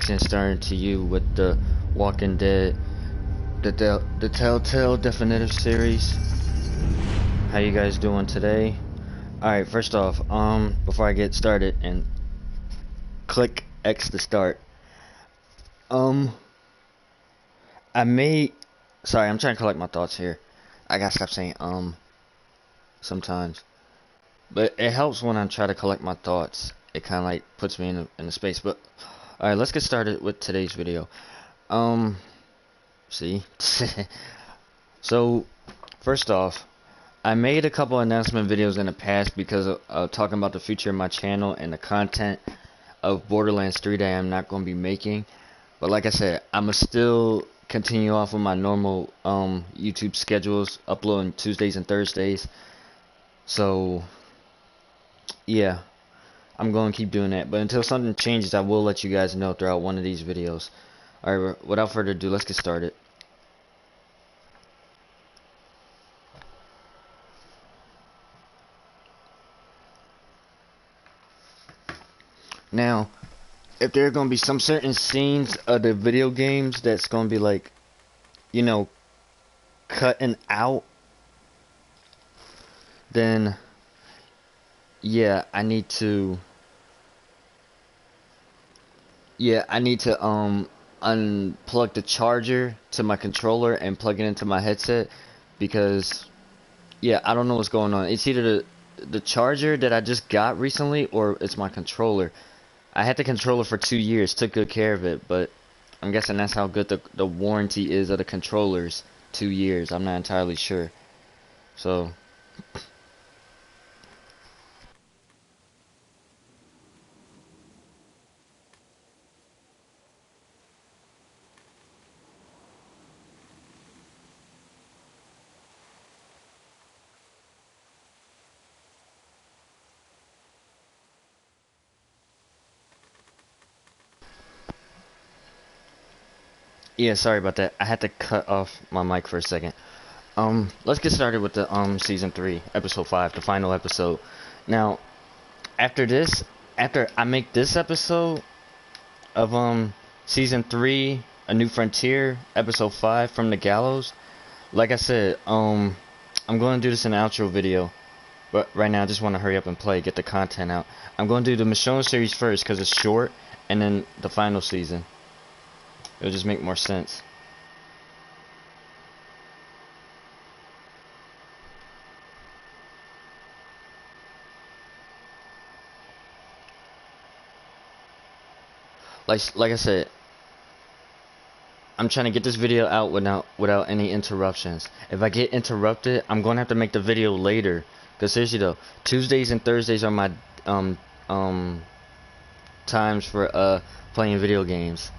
reaction starting to you with the Walking Dead, the Telltale Definitive series. How you guys doing today? Alright, first off, before I get started and click X to start. I made, sorry, I'm trying to collect my thoughts here. I gotta stop saying sometimes. But it helps when I try to collect my thoughts. It kind of like puts me in a space. But alright, let's get started with today's video. See? So, first off, I made a couple announcement videos in the past because of talking about the future of my channel and the content of Borderlands 3 that I'm not going to be making. But like I said, I'ma still continue off with my normal YouTube schedules, uploading Tuesdays and Thursdays. So yeah, I'm going to keep doing that. But until something changes, I will let you guys know throughout one of these videos. Alright, without further ado, let's get started. Now, if there are going to be some certain scenes of the video games that's going to be like, you know, cutting out, then yeah, I need to unplug the charger to my controller and plug it into my headset, because yeah, I don't know what's going on. It's either the charger that I just got recently, or it's my controller. I had the controller for 2 years, took good care of it, but I'm guessing that's how good the warranty is of the controllers. 2 years. I'm not entirely sure. So yeah, sorry about that. I had to cut off my mic for a second. Let's get started with the season 3, episode 5, the final episode. Now, after I make this episode of season 3, A New Frontier, episode 5, From the Gallows, like I said, I'm going to do this in the outro video. But right now I just want to hurry up and play, get the content out. I'm going to do the Michonne series first because it's short, and then the final season. It'll just make more sense. Like I said, I'm trying to get this video out without any interruptions. If I get interrupted, I'm going to have to make the video later. Because seriously though, Tuesdays and Thursdays are my times for playing video games.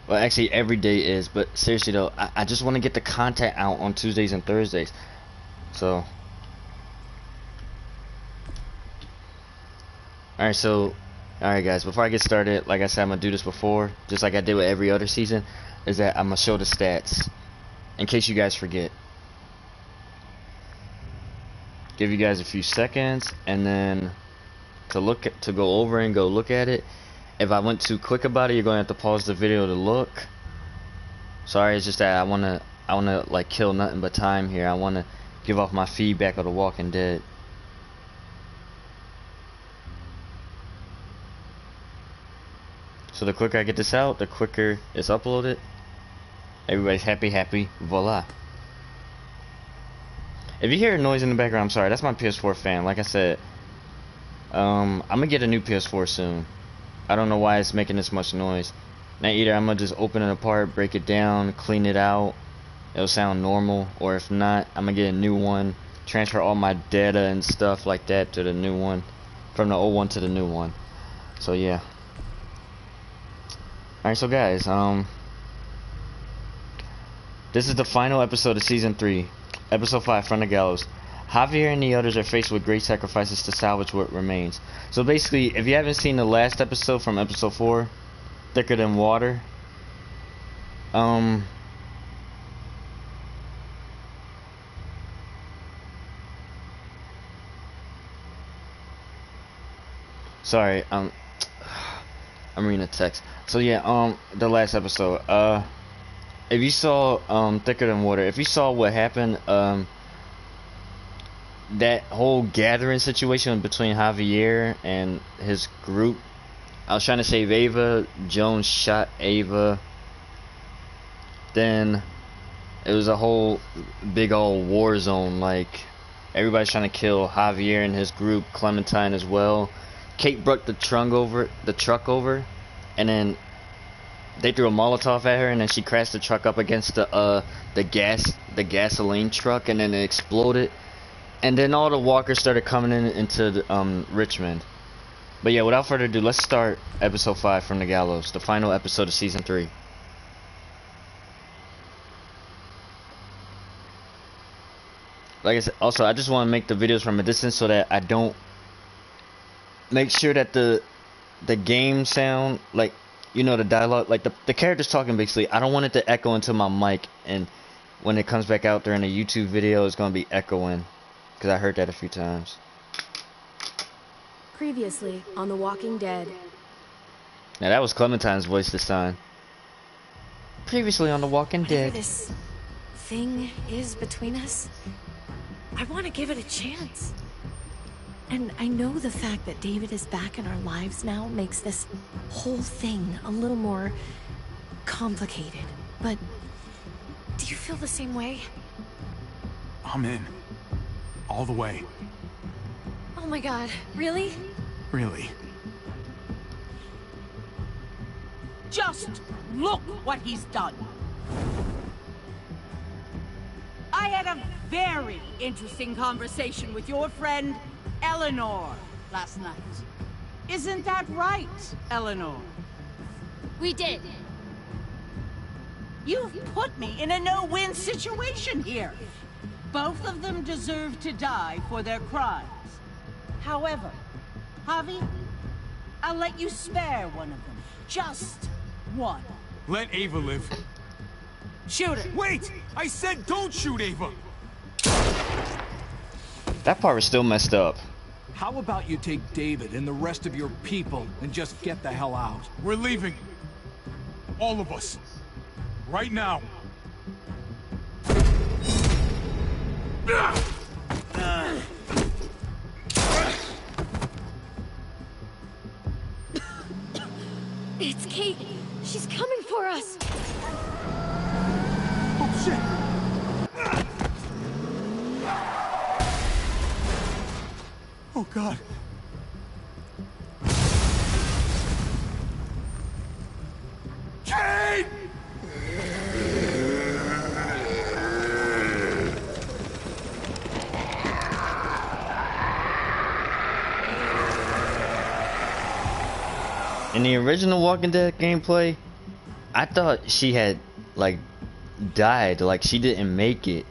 Well, actually every day is, but seriously though, I just want to get the content out on Tuesdays and Thursdays. So alright guys, before I get started, like I said, I'm gonna do this before, just like I did with every other season, is that I'm gonna show the stats in case you guys forget. Give you guys a few seconds, and then to go over and go look at it. If I went too quick about it, you're gonna have to pause the video to look. Sorry, it's just that I wanna like kill nothing but time here. I wanna give off my feedback of The Walking Dead. So the quicker I get this out, the quicker it's uploaded. Everybody's happy, voila. If you hear a noise in the background, I'm sorry, that's my PS4 fan. Like I said, I'm gonna get a new PS4 soon. I don't know why it's making this much noise. Now either I'm gonna just open it apart, break it down, clean it out, it'll sound normal, or if not, I'm gonna get a new one, transfer all my data and stuff like that to the new one, from the old one to the new one. So yeah. Alright, so guys, this is the final episode of season 3, episode 5, From the Gallows. Javier and the others are faced with great sacrifices to salvage what remains. So basically, if you haven't seen the last episode from episode 4, Thicker Than Water, sorry, I'm reading a text. So yeah, the last episode. If you saw Thicker Than Water, if you saw what happened, that whole gathering situation between Javier and his group. I was trying to save Ava. Jones shot Ava. Then it was a whole big old war zone. Like everybody's trying to kill Javier and his group. Clementine as well. Kate brought the truck over, and then they threw a Molotov at her, and then she crashed the truck up against the gasoline truck, and then it exploded. And then all the walkers started coming into Richmond. But yeah, without further ado, let's start episode 5 from the Gallows, the final episode of season 3. Like I said, also I just want to make the videos from a distance so that I don't make sure that the game sound, like, you know, the dialogue, like the characters talking basically, I don't want it to echo into my mic, and when it comes back out there in a YouTube video, it's going to be echoing, because I heard that a few times. Previously on The Walking Dead. Now that was Clementine's voice this time. Previously on The Walking Dead. Whatever this thing is between us, I want to give it a chance. And I know the fact that David is back in our lives now makes this whole thing a little more complicated. But do you feel the same way? I'm in. All the way. Oh my god, really? Really. Just look what he's done. I had a very interesting conversation with your friend Eleanor last night. Isn't that right, Eleanor? We did. You've put me in a no-win situation here. Both of them deserve to die for their crimes. However, Javi, I'll let you spare one of them. Just one. Let Ava live. Shoot her. Wait! I said don't shoot Ava! That part was still messed up. How about you take David and the rest of your people and just get the hell out? We're leaving. All of us. Right now. It's Kate. She's coming for us. Oh, shit! Oh, God. Kate! In the original Walking Dead gameplay, I thought she had, like, died, like she didn't make it.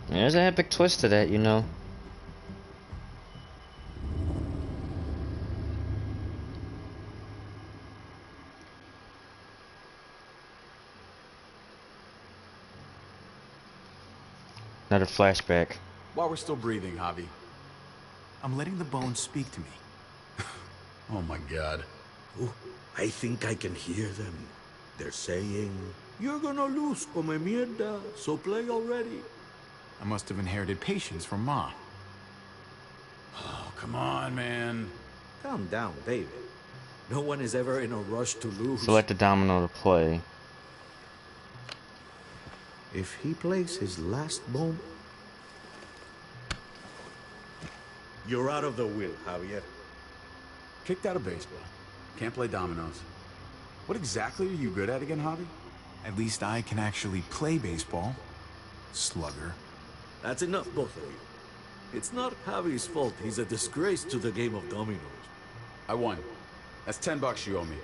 There's an epic twist to that, you know. Another flashback. While we're still breathing, Javi, I'm letting the bones speak to me. Oh my god. Oh, I think I can hear them. They're saying, "You're gonna lose, come mierda, so play already." I must have inherited patience from Ma. Oh, come on, man. Calm down, David. No one is ever in a rush to lose. Select the domino to play. If he plays his last bone... You're out of the will, Javier. Kicked out of baseball. Can't play dominoes. What exactly are you good at again, Javi? At least I can actually play baseball. Slugger. That's enough, both of you. It's not Javi's fault he's a disgrace to the game of dominoes. I won. That's $10 you owe me.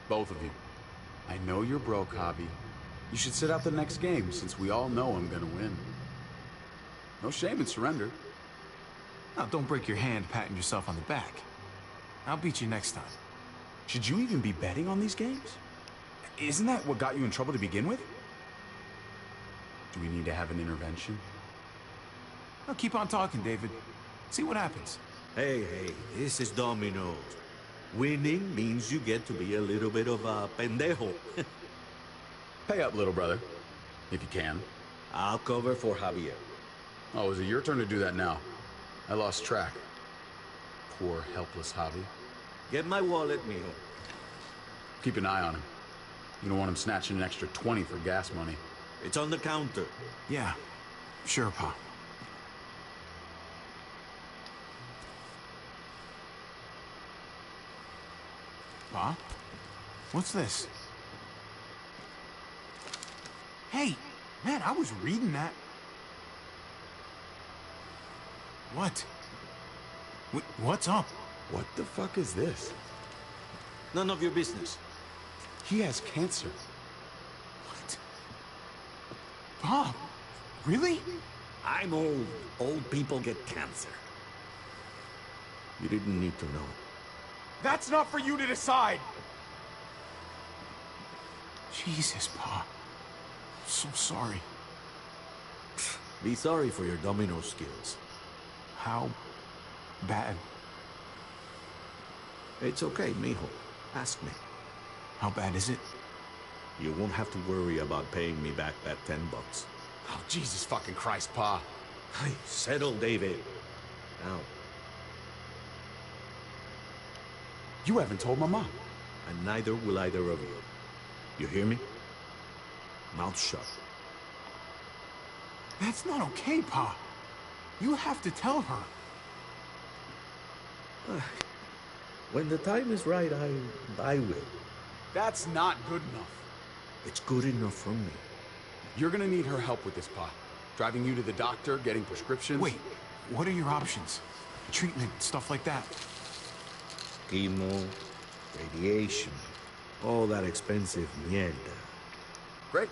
Both of you. I know you're broke, Javi. You should sit out the next game, since we all know I'm gonna win. No shame in surrender. Now, don't break your hand patting yourself on the back. I'll beat you next time. Should you even be betting on these games? Isn't that what got you in trouble to begin with? Do we need to have an intervention? Now keep on talking, David. See what happens. Hey, this is dominoes. Winning means you get to be a little bit of a pendejo. Pay up, little brother. If you can. I'll cover for Javier. Oh, is it your turn to do that now? I lost track. Poor, helpless Javi. Get my wallet, mijo. Keep an eye on him. You don't want him snatching an extra 20 for gas money. It's on the counter. Yeah, sure, Pa. Pa? What's this? Hey, man, I was reading that. What? What's up? What the fuck is this? None of your business. He has cancer. What? Pa, really? I'm old. Old people get cancer. You didn't need to know. That's not for you to decide! Jesus, Pa. I'm so sorry. Be sorry for your domino skills. How bad? It's okay, mijo. Ask me. How bad is it? You won't have to worry about paying me back that $10. Oh, Jesus fucking Christ, Pa. Hey, settle, David. Now. You haven't told Mama. And neither will either of you. You hear me? Mouth shut. That's not okay, Pa. You have to tell her. When the time is right, I will. That's not good enough. It's good enough for me. You're gonna need her help with this, Pa. Driving you to the doctor, getting prescriptions. Wait, what are your options? Treatment, stuff like that. Chemo, radiation, all that expensive mierda. Great.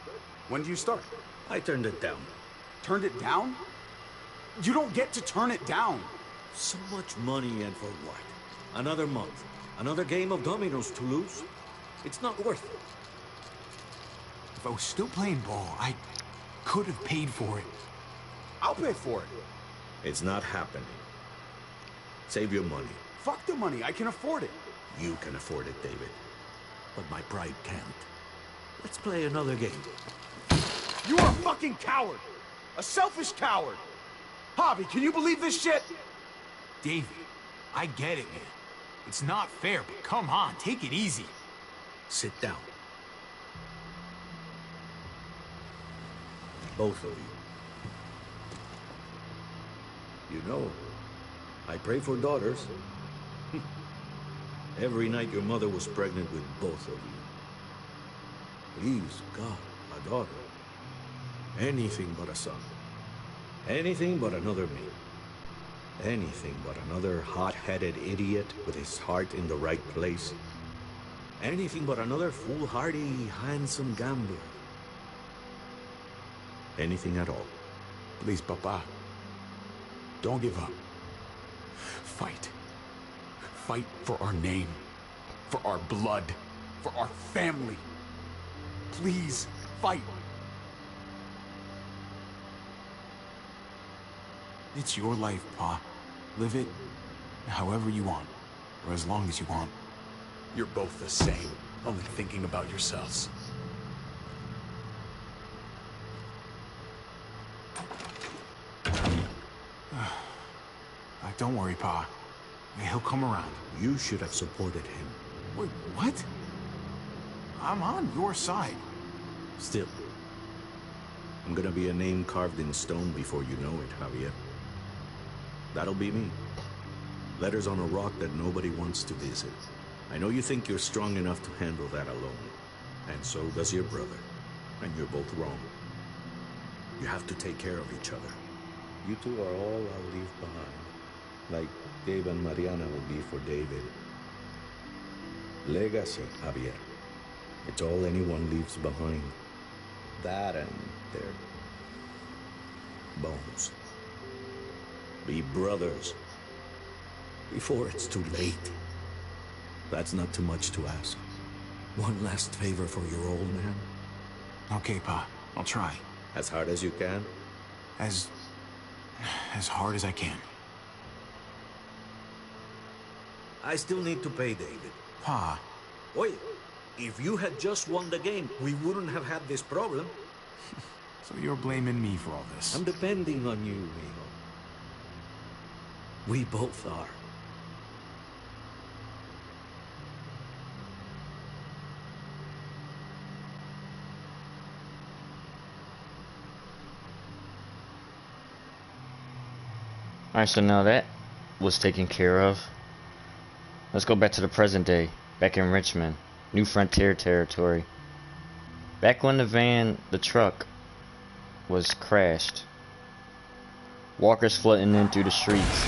When do you start? I turned it down. Turned it down? You don't get to turn it down. So much money, and for what? Another month. Another game of dominoes to lose? It's not worth it. If I was still playing ball, I could have paid for it. I'll pay for it. It's not happening. Save your money. Fuck the money. I can afford it. You can afford it, David. But my pride can't. Let's play another game. You are a fucking coward. A selfish coward. Javi, can you believe this shit? David, I get it, man. It's not fair, but come on, take it easy. Sit down. Both of you. You know, I pray for daughters. Every night your mother was pregnant with both of you. Please, God, a daughter. Anything but a son. Anything but another me. Anything but another hot-headed idiot with his heart in the right place. Anything but another foolhardy, handsome gambler. Anything at all. Please, Papa. Don't give up. Fight. Fight for our name. For our blood. For our family. Please, fight. It's your life, Pa. Live it however you want, or as long as you want. You're both the same, only thinking about yourselves. Don't worry, Pa. He'll come around. You should have supported him. Wait, what? I'm on your side. Still, I'm gonna be a name carved in stone before you know it, Javier. That'll be me. Letters on a rock that nobody wants to visit. I know you think you're strong enough to handle that alone. And so does your brother. And you're both wrong. You have to take care of each other. You two are all I'll leave behind. Like Gabe and Mariana will be for David. Legacy, Javier. It's all anyone leaves behind. That and their bones. Be brothers. Before it's too late. That's not too much to ask. One last favor for your old man. Okay, Pa. I'll try. As hard as you can? As hard as I can. I still need to pay David. Pa, Wait, if you had just won the game, we wouldn't have had this problem. so you're blaming me for all this? I'm depending on you, Rio. We both are. Alright, so now that was taken care of. Let's go back to the present day. Back in Richmond. New Frontier territory. Back when the truck was crashed. Walkers flooding in through the streets.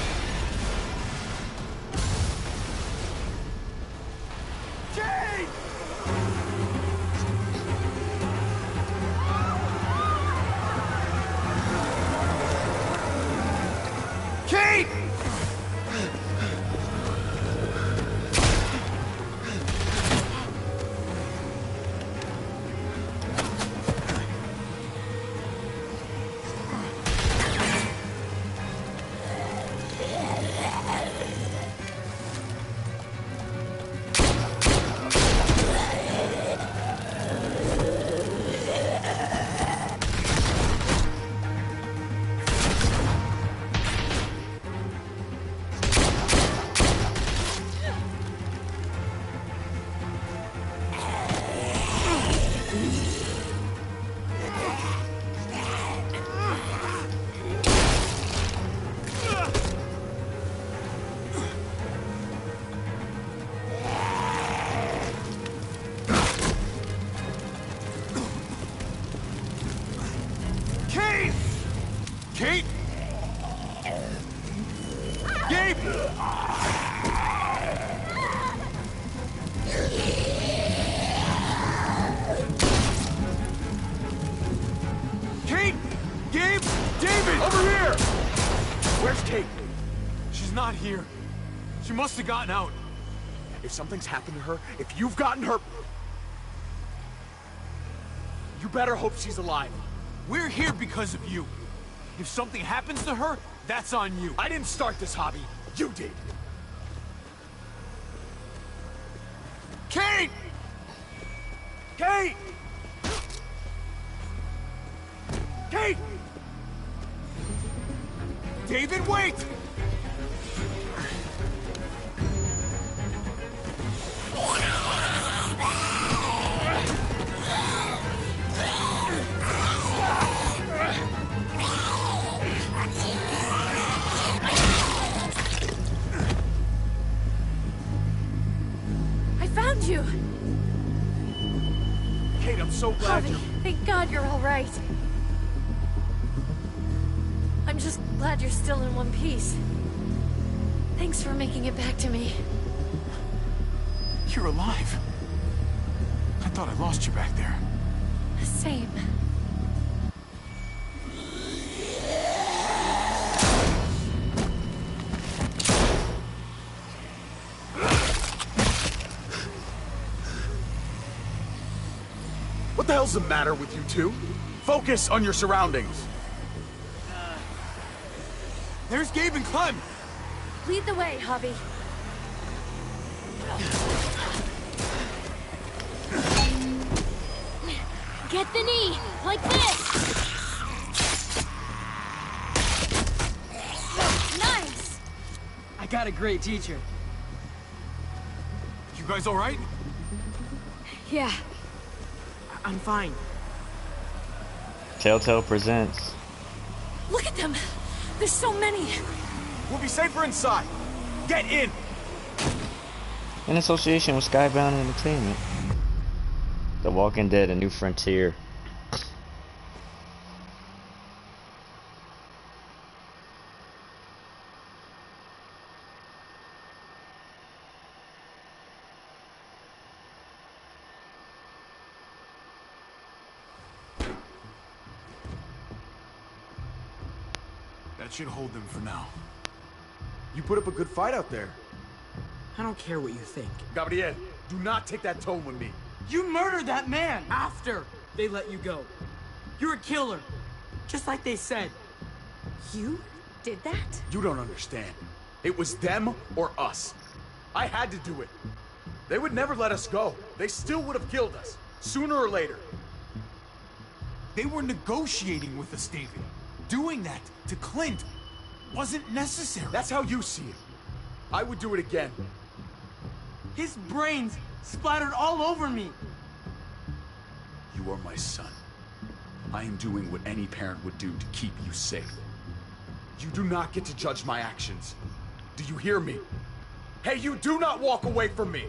Kate! Gabe! Kate! Gabe! David! Over here! Where's Kate? She's not here. She must have gotten out. If something's happened to her, if you've gotten her... You better hope she's alive. We're here because of you. If something happens to her, that's on you. I didn't start this hobby. You did. Kate! Kate! Kate! David, wait! You. Kate, I'm so glad Javi, thank God you're all right. I'm just glad you're still in one piece. Thanks for making it back to me. You're alive. I thought I lost you back there. Same. What the hell's the matter with you two? Focus on your surroundings. There's Gabe and Clem. Lead the way, Javi. Get the knee, like this. Nice. I got a great teacher. You guys all right? Yeah. I'm fine. Telltale presents. Look at them. There's so many. We'll be safer inside. Get in. In association with Skybound Entertainment. The Walking Dead: A New Frontier. That should hold them for now. You put up a good fight out there. I don't care what you think. Gabriel, do not take that tone with me. You murdered that man after they let you go. You're a killer, just like they said. You did that? You don't understand. It was them or us. I had to do it. They would never let us go. They still would have killed us, sooner or later. They were negotiating with us, David. Doing that to Clint wasn't necessary. That's how you see it. I would do it again. His brains splattered all over me. You are my son. I am doing what any parent would do to keep you safe. You do not get to judge my actions. Do you hear me? Hey, you do not walk away from me.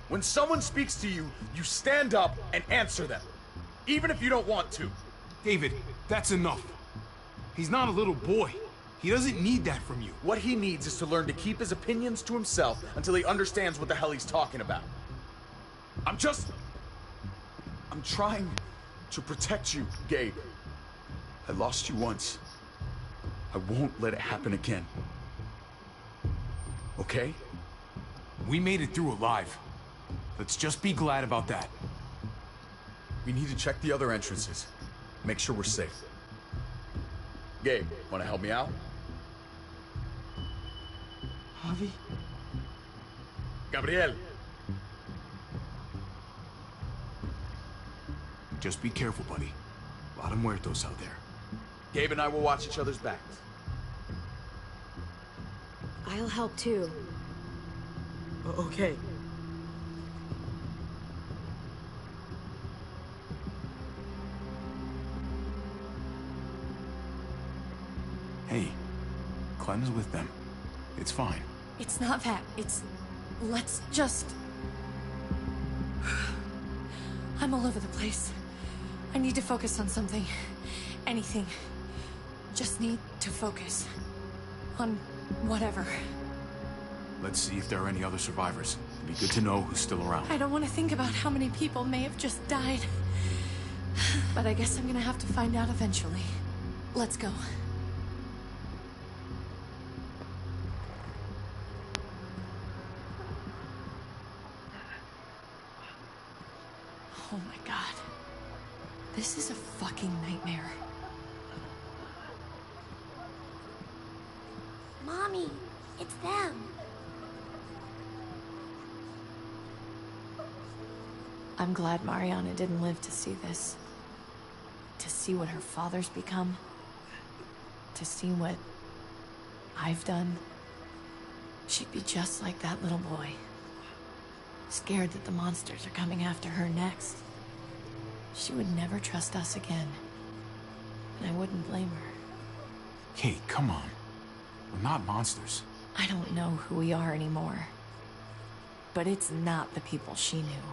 When someone speaks to you, you stand up and answer them. Even if you don't want to. David, that's enough. He's not a little boy. He doesn't need that from you. What he needs is to learn to keep his opinions to himself until he understands what the hell he's talking about. I'm trying to protect you, Gabe. I lost you once. I won't let it happen again. Okay? We made it through alive. Let's just be glad about that. We need to check the other entrances. Make sure we're safe. Gabe, want to help me out? Javi? Gabriel. Just be careful, buddy. A lot of muertos out there. Gabe and I will watch each other's backs. I'll help too. Okay. Hey, Clem is with them. It's fine. It's not that. It's... Let's just... I'm all over the place. I need to focus on something. Anything. Just need to focus. On whatever. Let's see if there are any other survivors. It'd be good to know who's still around. I don't want to think about how many people may have just died. But I guess I'm gonna have to find out eventually. Let's go. Oh my god. This is a fucking nightmare. Mommy, it's them. I'm glad Mariana didn't live to see this. To see what her father's become. To see what I've done. She'd be just like that little boy. Scared that the monsters are coming after her next. She would never trust us again. And I wouldn't blame her. Kate, come on. We're not monsters. I don't know who we are anymore. But it's not the people she knew.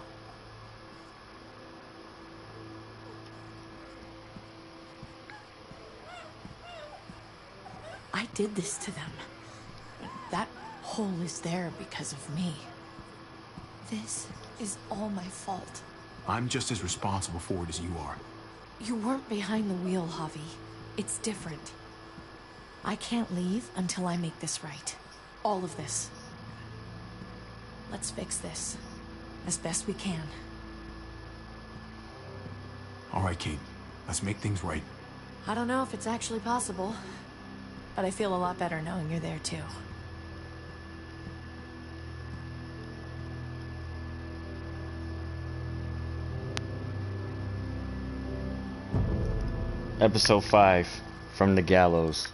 I did this to them. That hole is there because of me. This is all my fault. I'm just as responsible for it as you are. You weren't behind the wheel, Javi. It's different. I can't leave until I make this right. All of this. Let's fix this. As best we can. All right, Kate. Let's make things right. I don't know if it's actually possible. But I feel a lot better knowing you're there too. Episode 5, From the Gallows.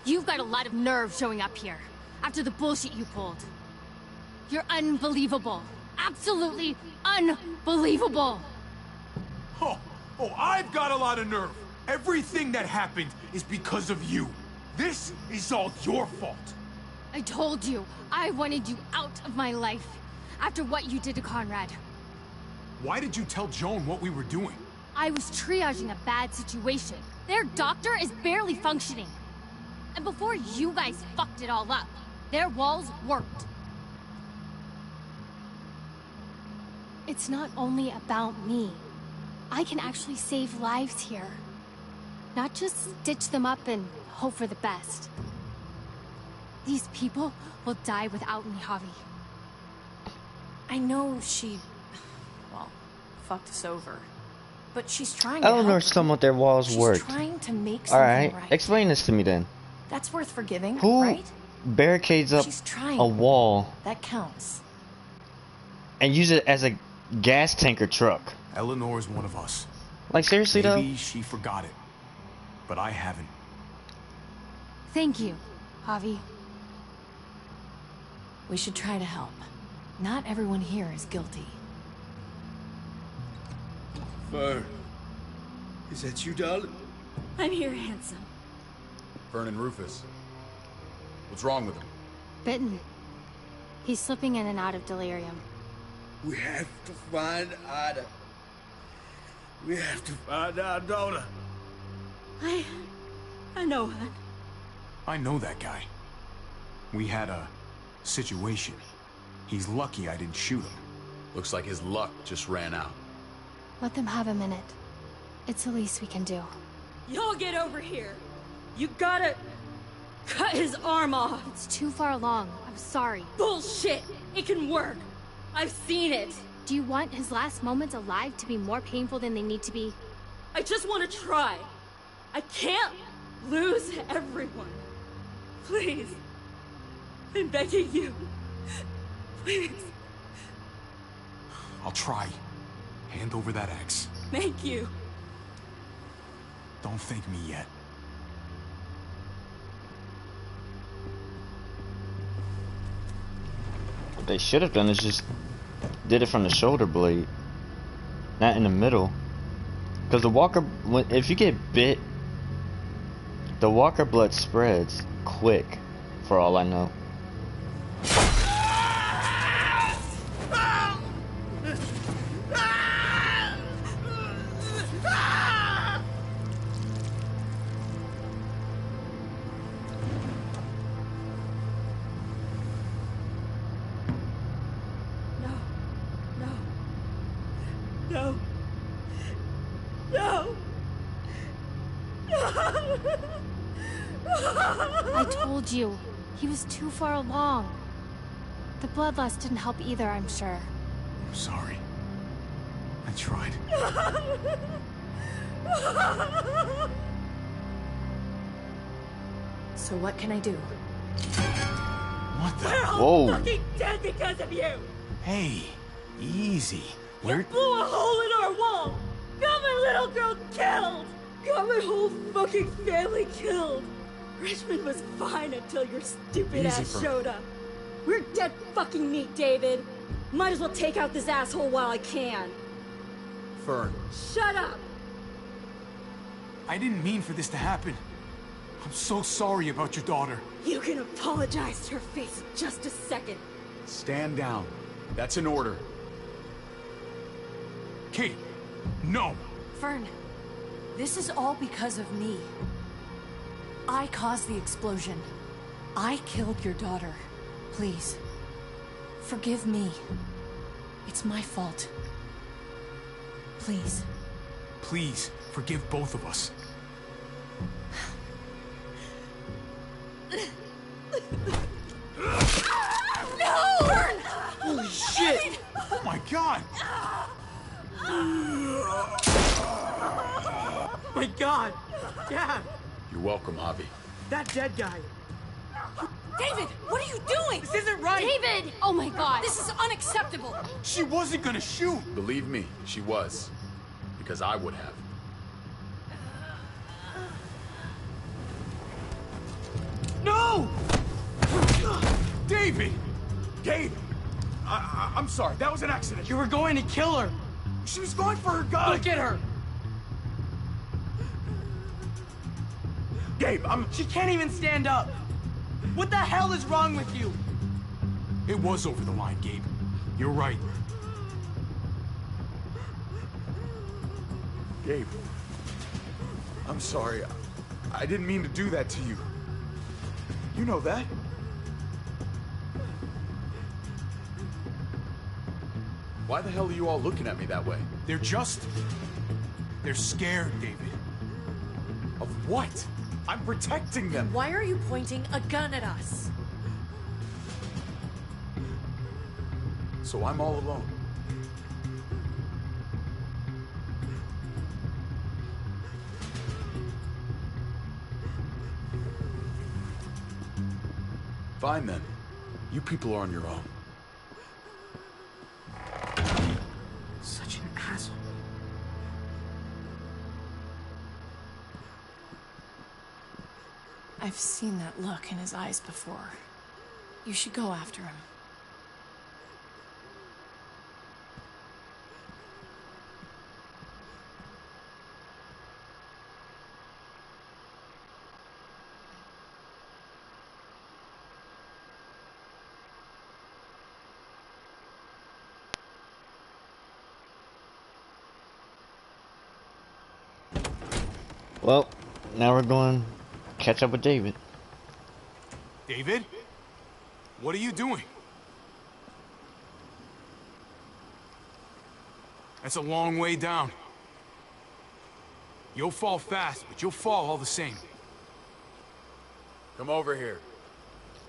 You've got a lot of nerve showing up here, after the bullshit you pulled. You're unbelievable. Absolutely unbelievable. Oh, I've got a lot of nerve. Everything that happened is because of you. This is all your fault. I told you, I wanted you out of my life, after what you did to Conrad. Why did you tell Joan what we were doing? I was triaging a bad situation. Their doctor is barely functioning. And before you guys fucked it all up, their walls worked. It's not only about me. I can actually save lives here. Not just stitch them up and hope for the best. These people will die without me, Javi. I know she... Well, fucked us over. But she's trying to Eleanor's help. talking about their walls She's worked. trying to make something Alright, right. explain this to me then. That's worth forgiving, Who right? barricades up She's trying. a wall That counts. and use it as a gas tanker truck? Eleanor's one of us. Like, seriously Maybe she forgot it, but I haven't. Thank you, Javi. We should try to help. Not everyone here is guilty. Fern. Is that you, darling? I'm here, handsome. Vernon Rufus. What's wrong with him? Bitten. He's slipping in and out of delirium. We have to find Ida. We have to find our daughter. I know, hon. I know that guy. We had a situation. He's lucky I didn't shoot him. Looks like his luck just ran out. Let them have a minute. It's the least we can do. Y'all get over here. You gotta cut his arm off. It's too far along. I'm sorry. Bullshit. It can work. I've seen it. Do you want his last moments alive to be more painful than they need to be? I just want to try. I can't lose everyone. Please. I'm begging you. Please. I'll try. Hand over that axe. Thank you. Don't thank me yet. What they should have done is just did it from the shoulder blade, not in the middle. Because the walker, if you get bit, the walker blood spreads quick, for all I know. No. No. I told you. He was too far along. The bloodlust didn't help either, I'm sure. I'm sorry. I tried. So what can I do? What the? We're all Whoa. fucking dead because of you. Hey, easy. You blew a hole in our wall. Got my little girl killed. Got my whole fucking family killed. Richmond was fine until your stupid ass showed up. We're dead fucking meat, David. Might as well take out this asshole while I can. Fern. Shut up. I didn't mean for this to happen. I'm so sorry about your daughter. You can apologize to her face in just a second. Stand down. That's an order. Kate, no. Fern, this is all because of me. I caused the explosion. I killed your daughter. Please, forgive me. It's my fault. Please. Please, forgive both of us. No! Fern! Holy shit! Oh my god! My God! Dad! You're welcome, Javi. That dead guy! David, what are you doing? This isn't right! David! Oh my god! This is unacceptable. She wasn't gonna shoot! Believe me, she was. Because I would have. No! David! Gabe! I'm sorry, that was an accident. You were going to kill her! She was going for her gun! Look at her! Gabe, She can't even stand up! What the hell is wrong with you? It was over the line, Gabe. You're right. Gabe. I'm sorry. I didn't mean to do that to you. You know that? Why the hell are you all looking at me that way? They're scared, David. Of what? I'm protecting them. Why are you pointing a gun at us? So I'm all alone. Fine then. You people are on your own. Such an asshole. I've seen that look in his eyes before. You should go after him. Well, now we're going to catch up with David. David? What are you doing? That's a long way down. You'll fall fast, but you'll fall all the same. Come over here.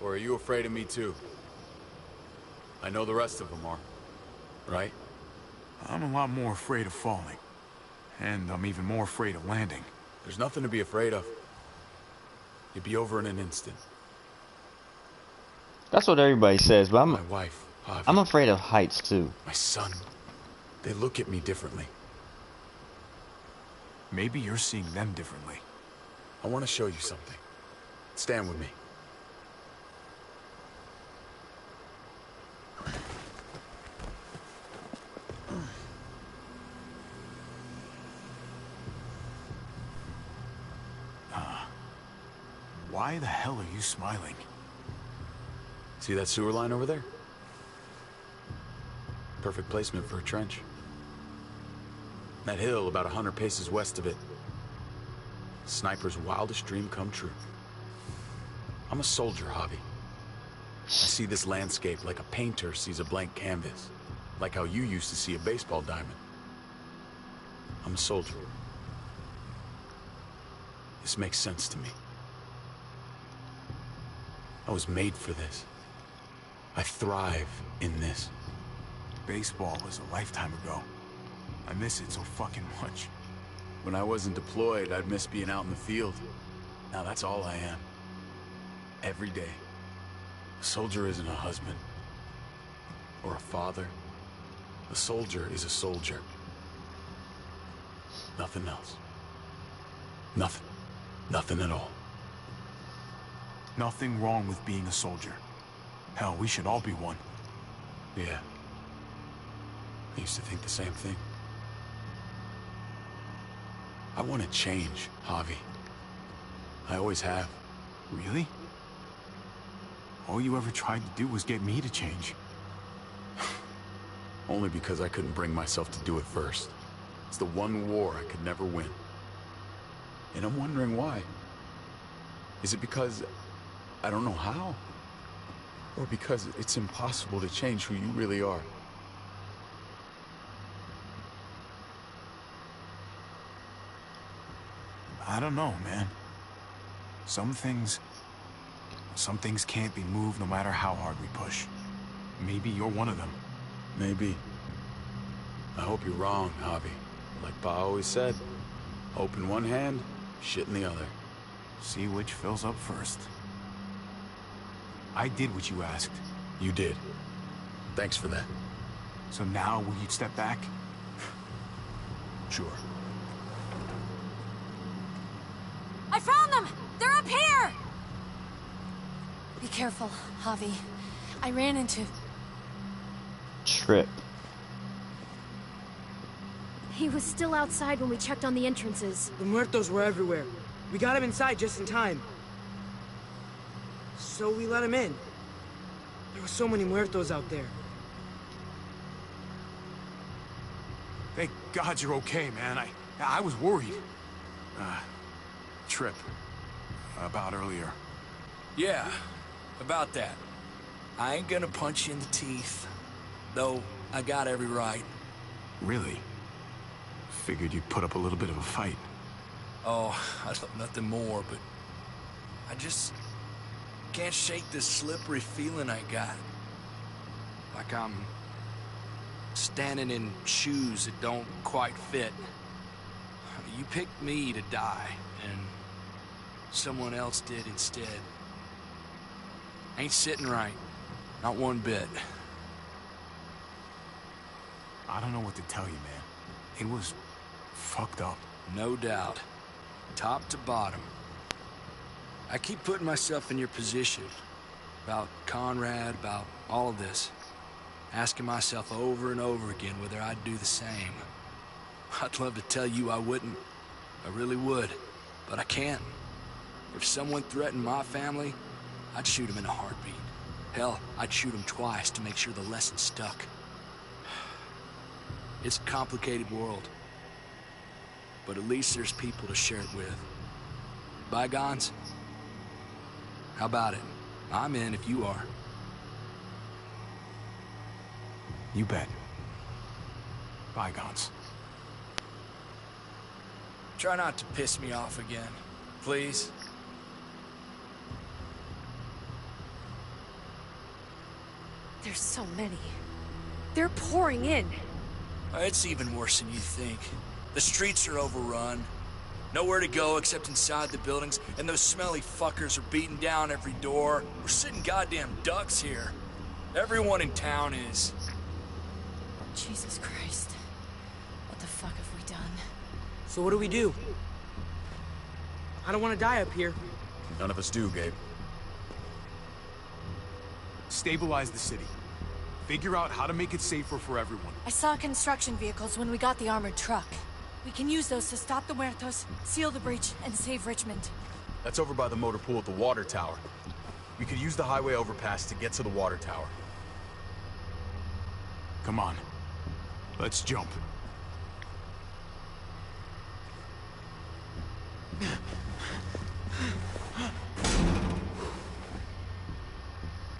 Or are you afraid of me too? I know the rest of them are. Right? I'm a lot more afraid of falling. And I'm even more afraid of landing. There's nothing to be afraid of. You'd be over in an instant. That's what everybody says, but My wife, Javi, I'm afraid of heights too. my son. They look at me differently. Maybe you're seeing them differently. I want to show you something. Stand with me. Why the hell are you smiling? See that sewer line over there? Perfect placement for a trench. That hill about 100 paces west of it. Sniper's wildest dream come true. I'm a soldier, Javi. I see this landscape like a painter sees a blank canvas. Like how you used to see a baseball diamond. I'm a soldier. This makes sense to me. I was made for this. I thrive in this. Baseball was a lifetime ago. I miss it so fucking much. When I wasn't deployed, I'd miss being out in the field. Now that's all I am. Every day. A soldier isn't a husband. Or a father. A soldier is a soldier. Nothing else. Nothing. Nothing at all. Nothing wrong with being a soldier. Hell, we should all be one. Yeah. I used to think the same thing. I want to change, Javi. I always have. Really? All you ever tried to do was get me to change. Only because I couldn't bring myself to do it first. It's the one war I could never win. And I'm wondering why. Is it because I don't know how? Or because it's impossible to change who you really are? I don't know, man. Some things can't be moved no matter how hard we push. Maybe you're one of them. Maybe. I hope you're wrong, Javi. Like Pa always said, hope in one hand, shit in the other. See which fills up first. I did what you asked. You did. Thanks for that. So now, will you step back? Sure. I found them! They're up here! Be careful, Javi. I ran into... Trip. He was still outside when we checked on the entrances. The muertos were everywhere. We got him inside just in time. So we let him in. There were so many muertos out there. Thank God you're okay, man. I was worried. Trip. About earlier. Yeah, about that. I ain't gonna punch you in the teeth. Though, I got every right. Really? Figured you'd put up a little bit of a fight. Oh, I thought nothing more, but... I just... can't shake this slippery feeling I got. Like I'm... standing in shoes that don't quite fit. You picked me to die, and... someone else did instead. Ain't sitting right. Not one bit. I don't know what to tell you, man. It was fucked up. No doubt. Top to bottom. I keep putting myself in your position. About Conrad, about all of this. Asking myself over and over again whether I'd do the same. I'd love to tell you I wouldn't. I really would. But I can't. If someone threatened my family, I'd shoot him in a heartbeat. Hell, I'd shoot him twice to make sure the lesson stuck. It's a complicated world. But at least there's people to share it with. Bygones? How about it? I'm in if you are. You bet. Bygones. Try not to piss me off again, please. There's so many. They're pouring in. It's even worse than you think. The streets are overrun. Nowhere to go except inside the buildings, and those smelly fuckers are beating down every door. We're sitting goddamn ducks here. Everyone in town is. Jesus Christ. What the fuck have we done? So what do we do? I don't want to die up here. None of us do, Gabe. Stabilize the city. Figure out how to make it safer for everyone. I saw construction vehicles when we got the armored truck. We can use those to stop the Muertos, seal the breach, and save Richmond. That's over by the motor pool at the water tower. We could use the highway overpass to get to the water tower. Come on. Let's jump.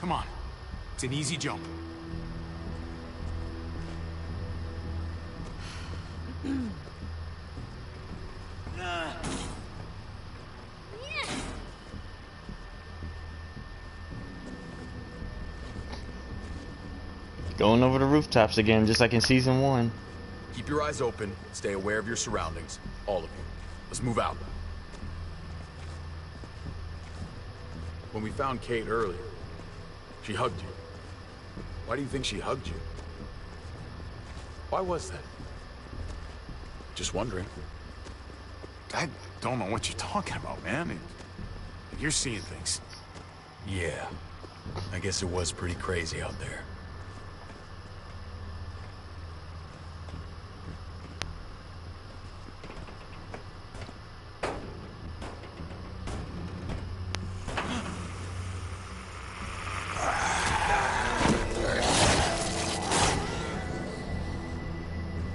Come on. It's an easy jump. Going over the rooftops again, just like in season 1. Keep your eyes open. Stay aware of your surroundings. All of you. Let's move out. When we found Kate earlier, she hugged you. Why do you think she hugged you? Why was that? Just wondering. I don't know what you're talking about, man. You're seeing things. Yeah. I guess it was pretty crazy out there.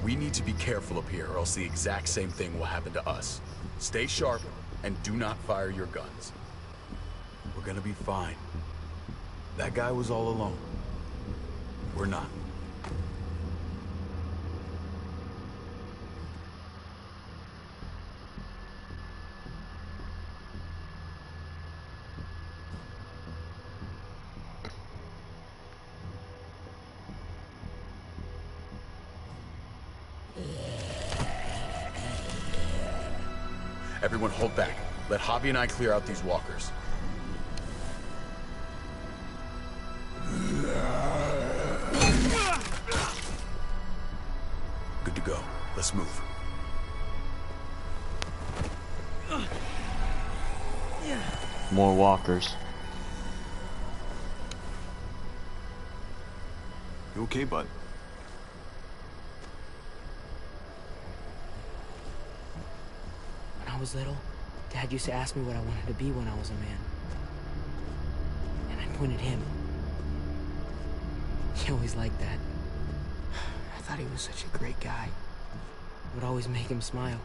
We need to be careful up here, or else the exact same thing will happen to us. Stay sharp, and do not fire your guns. We're gonna be fine. That guy was all alone. We're not. Everyone hold back. Let Javi and I clear out these walkers. Good to go. Let's move. More walkers. You okay, bud? When I was little, Dad used to ask me what I wanted to be when I was a man. And I pointed him. He always liked that. I thought he was such a great guy. It would always make him smile.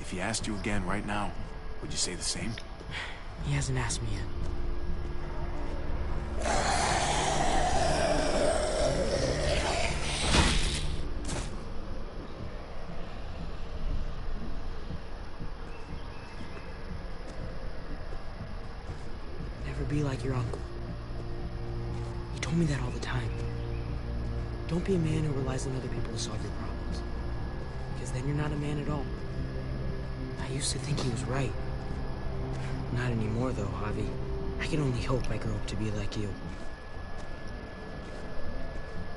If he asked you again right now, would you say the same? He hasn't asked me yet. Never be like your uncle. He told me that all the time. Don't be a man who relies on other people to solve your problems. Because then you're not a man at all. I used to think he was right. Not anymore, though, Javi. I can only hope I grow up to be like you.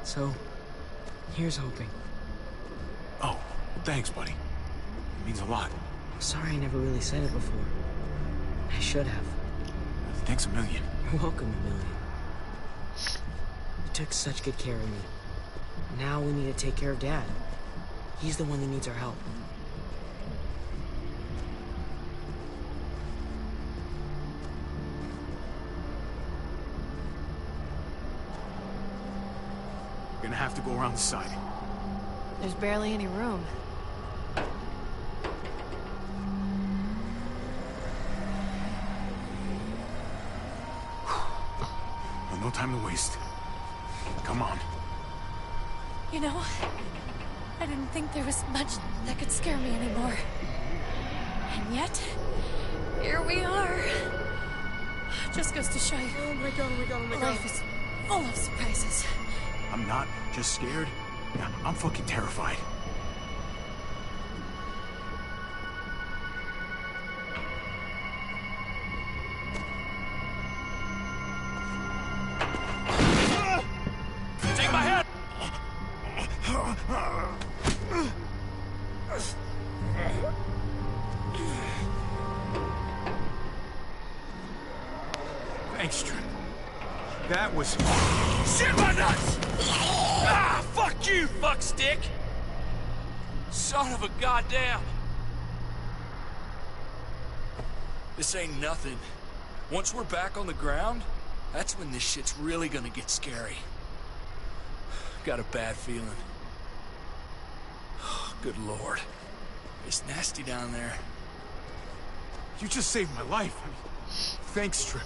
So, here's hoping. Oh, thanks, buddy. It means a lot. I'm sorry I never really said it before. I should have. Thanks a million. You're welcome, a million. You took such good care of me. Now we need to take care of Dad. He's the one that needs our help. We're gonna have to go around the side. There's barely any room. Well, no time to waste. Come on. You know, I didn't think there was much that could scare me anymore. And yet, here we are. Just goes to show you. Oh my god, oh my god, oh my god. Life is full of surprises. I'm not just scared. Yeah, I'm fucking terrified. Take my hand! Thanks, Trip. That was... Shit my nuts! Ah, fuck you, fuckstick! Son of a goddamn! This ain't nothing. Once we're back on the ground, that's when this shit's really gonna get scary. Got a bad feeling. Good lord. It's nasty down there. You just saved my life. I mean, thanks, Trip.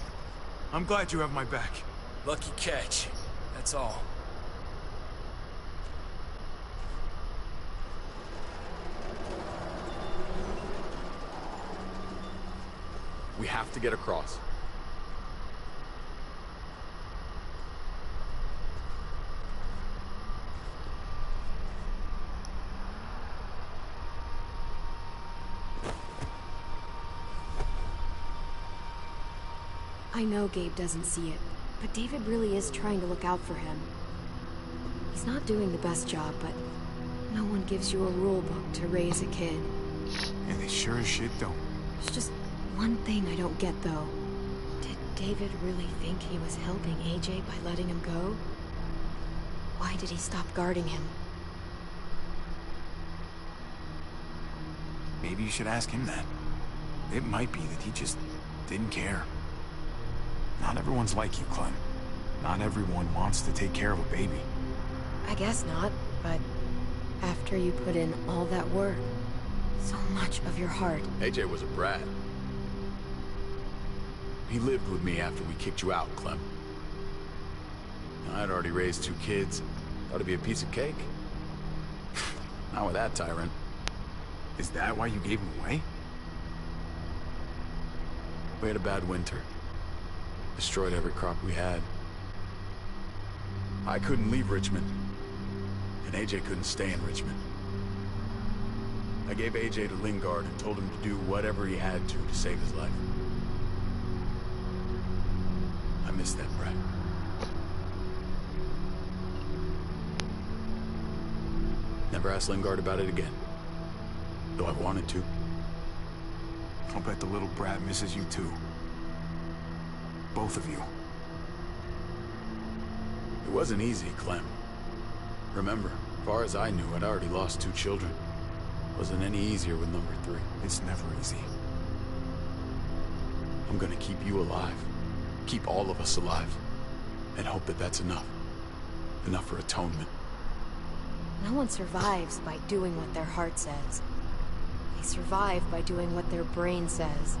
I'm glad you have my back. Lucky catch. That's all. We have to get across. I know Gabe doesn't see it, but David really is trying to look out for him. He's not doing the best job, but no one gives you a rule book to raise a kid. And they sure as shit don't. There's just one thing I don't get, though. Did David really think he was helping AJ by letting him go? Why did he stop guarding him? Maybe you should ask him that. It might be that he just didn't care. Not everyone's like you, Clem. Not everyone wants to take care of a baby. I guess not, but after you put in all that work, so much of your heart. AJ was a brat. He lived with me after we kicked you out, Clem. I'd already raised 2 kids. Thought it'd be a piece of cake. Not with that tyrant. Is that why you gave him away? We had a bad winter. Destroyed every crop we had. I couldn't leave Richmond. And AJ couldn't stay in Richmond. I gave AJ to Lingard and told him to do whatever he had to save his life. I miss that brat. Never asked Lingard about it again. Though I wanted to. I'll bet the little brat misses you too. Both of you. It wasn't easy, Clem. Remember, as far as I knew, I'd already lost 2 children. Wasn't any easier with number 3. It's never easy. I'm gonna keep you alive. Keep all of us alive. And hope that that's enough. Enough for atonement. No one survives by doing what their heart says. They survive by doing what their brain says.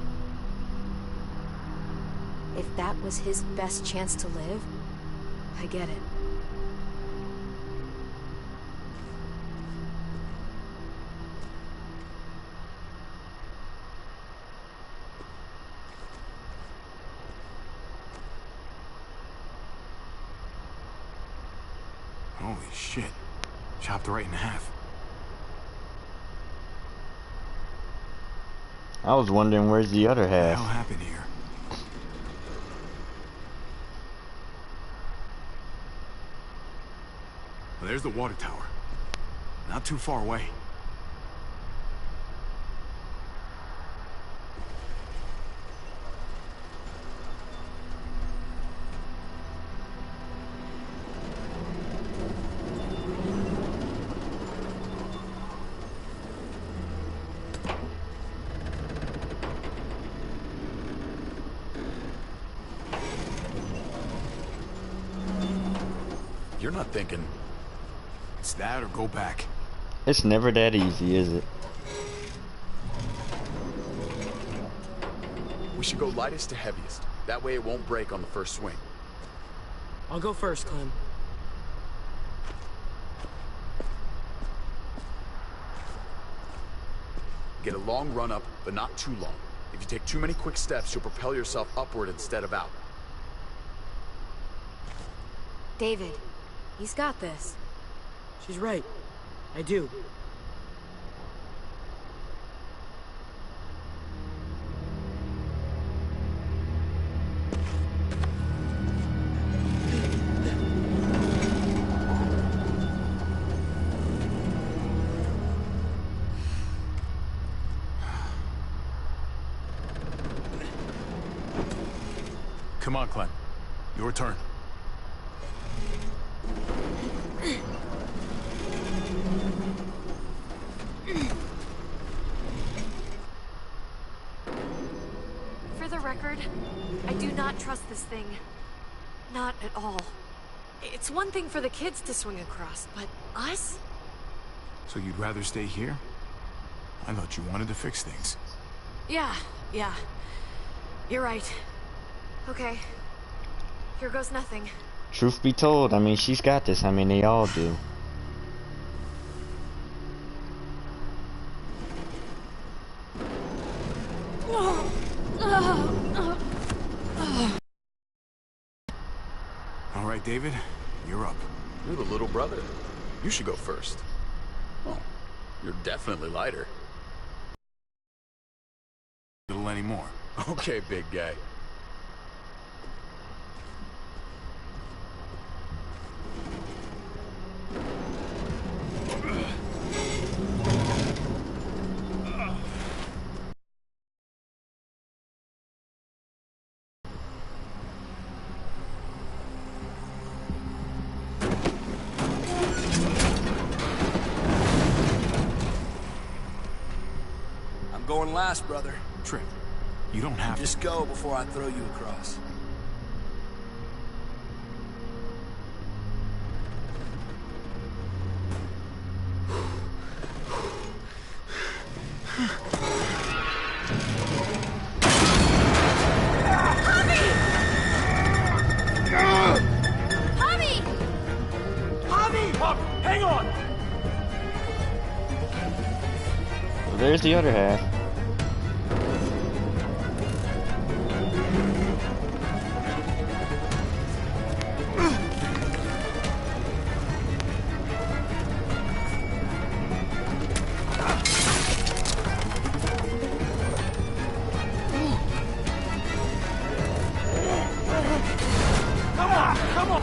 If that was his best chance to live, I get it. Holy shit. Chopped right in half. I was wondering where's the other What the hell half. happened here? there's the water tower. Not too far away. You're not thinking... It's that or go back. It's never that easy, is it? We should go lightest to heaviest. That way it won't break on the first swing. I'll go first, Clem. Get a long run up, but not too long. If you take too many quick steps, you'll propel yourself upward instead of out. David, he's got this. She's right. I do. Come on, Clem. Your turn. For the record, I do not trust this thing. Not at all. It's one thing for the kids to swing across, but us? So you'd rather stay here? I thought you wanted to fix things. Yeah. You're right. Okay. Here goes nothing. Truth be told, I mean, she's got this. I mean, they all do. All right, David, you're up. You're the little brother. You should go first. Oh, you're definitely lighter. Little anymore. Okay, big guy. I'm going last, brother. Trip, you don't have Just go before I throw you across. Hang on! Well, there's the other half.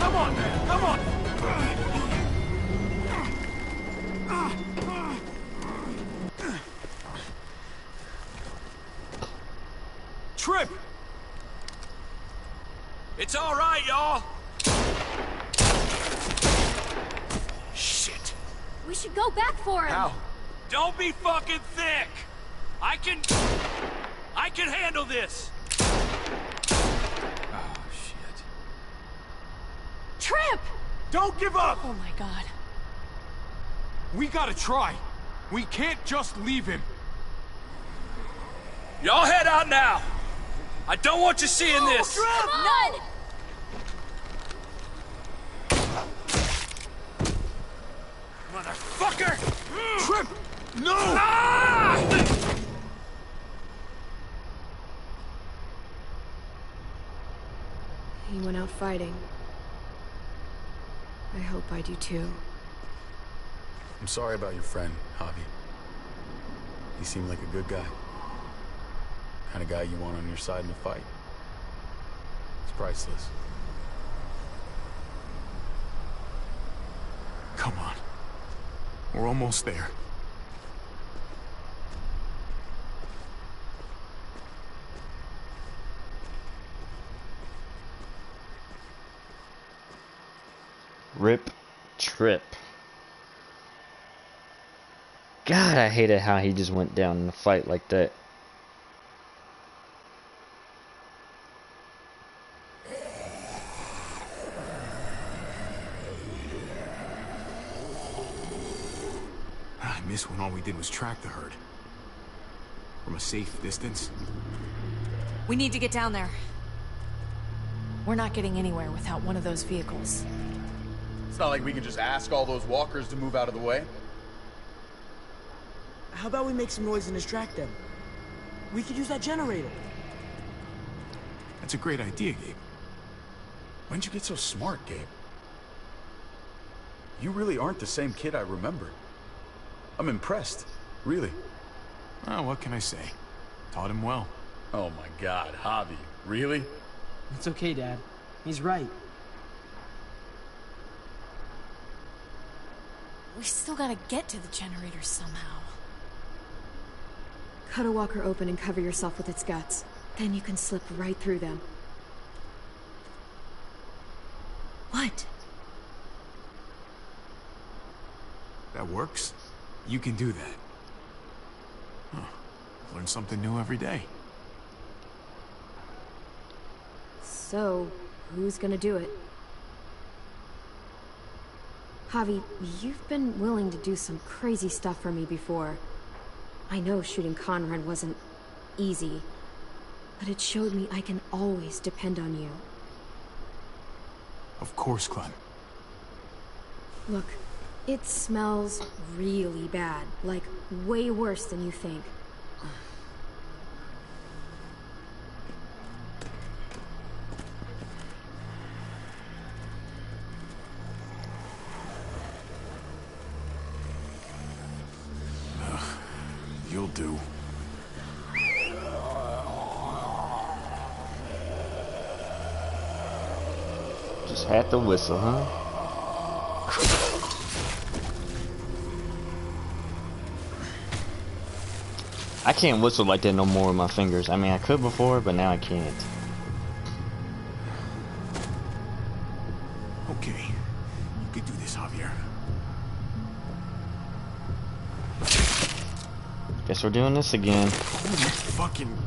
Come on, man! Come on! Trip! It's all right, y'all. Shit. We should go back for him. How? Don't be fucking thick. I can handle this. Oh, shit. Trip! Don't give up! Oh my god. We gotta try. We can't just leave him. Y'all head out now. I don't want you seeing this. Come on! Motherfucker! Trip! No! Ah! He went out fighting. I hope I do too. I'm sorry about your friend, Javi. He seemed like a good guy. Kind of guy you want on your side in a fight. It's priceless. Come on. We're almost there. Rip Trip. God, I hated how he just went down in the fight like that. I miss when all we did was track the herd. From a safe distance. We need to get down there. We're not getting anywhere without one of those vehicles. It's not like we can just ask all those walkers to move out of the way. How about we make some noise and distract them? We could use that generator. That's a great idea, Gabe. When'd you get so smart, Gabe? You really aren't the same kid I remembered. I'm impressed, really. Oh, what can I say? Taught him well. Oh my God, Javi, really? It's okay, Dad. He's right. We still gotta get to the generator somehow. Cut a walker open and cover yourself with its guts. Then you can slip right through them. What? That works? You can do that. Huh. Learn something new every day. So, who's gonna do it? Javi, you've been willing to do some crazy stuff for me before. I know shooting Conrad wasn't easy, but it showed me I can always depend on you. Of course, Clem. Look, it smells really bad, like way worse than you think. You'll do. Just had to whistle, huh? I can't whistle like that no more with my fingers. I mean, I could before, but now I can't. Okay. You could do this, Javier. Guess we're doing this again. Holy fucking...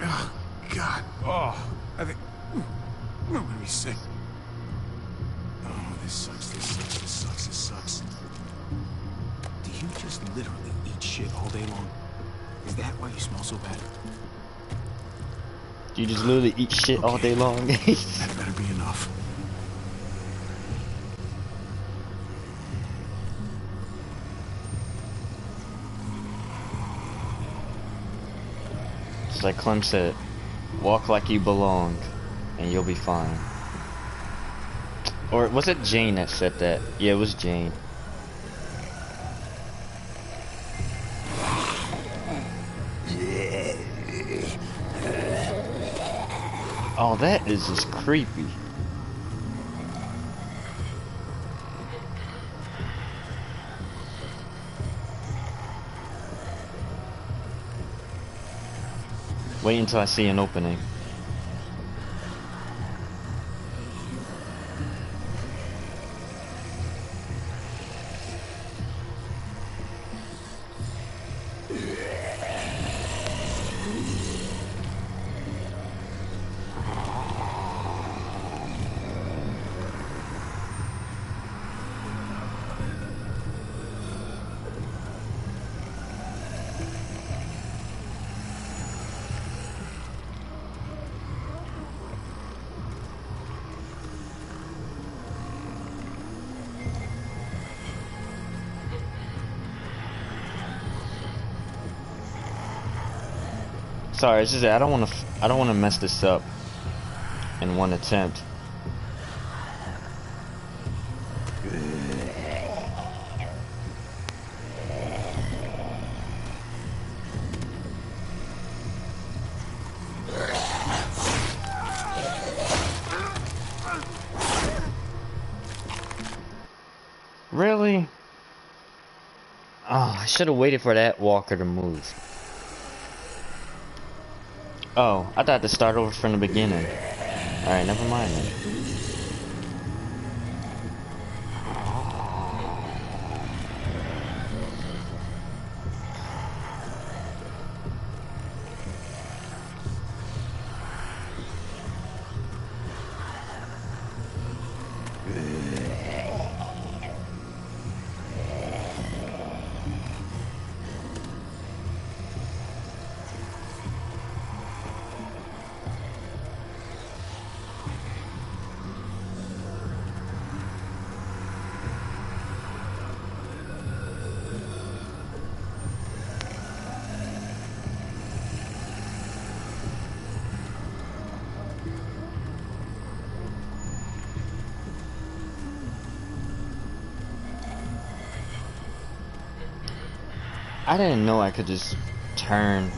Oh, God. Oh, I think... I'm gonna be sick. Oh, this sucks, this sucks, this sucks, this sucks. Do you just literally eat shit all day long? Is that why you smell so bad? You just literally eat shit all day long. That better be enough. Just like Clem said, walk like you belong, and you'll be fine. Or was it Jane that said that? Yeah, it was Jane. Oh, that is just creepy. Wait until I see an opening. Sorry, it's just that I don't want to mess this up in one attempt. Really? should have waited for that walker to move. Oh, I thought to start over from the beginning. Alright, never mind then. I didn't know I could just turn.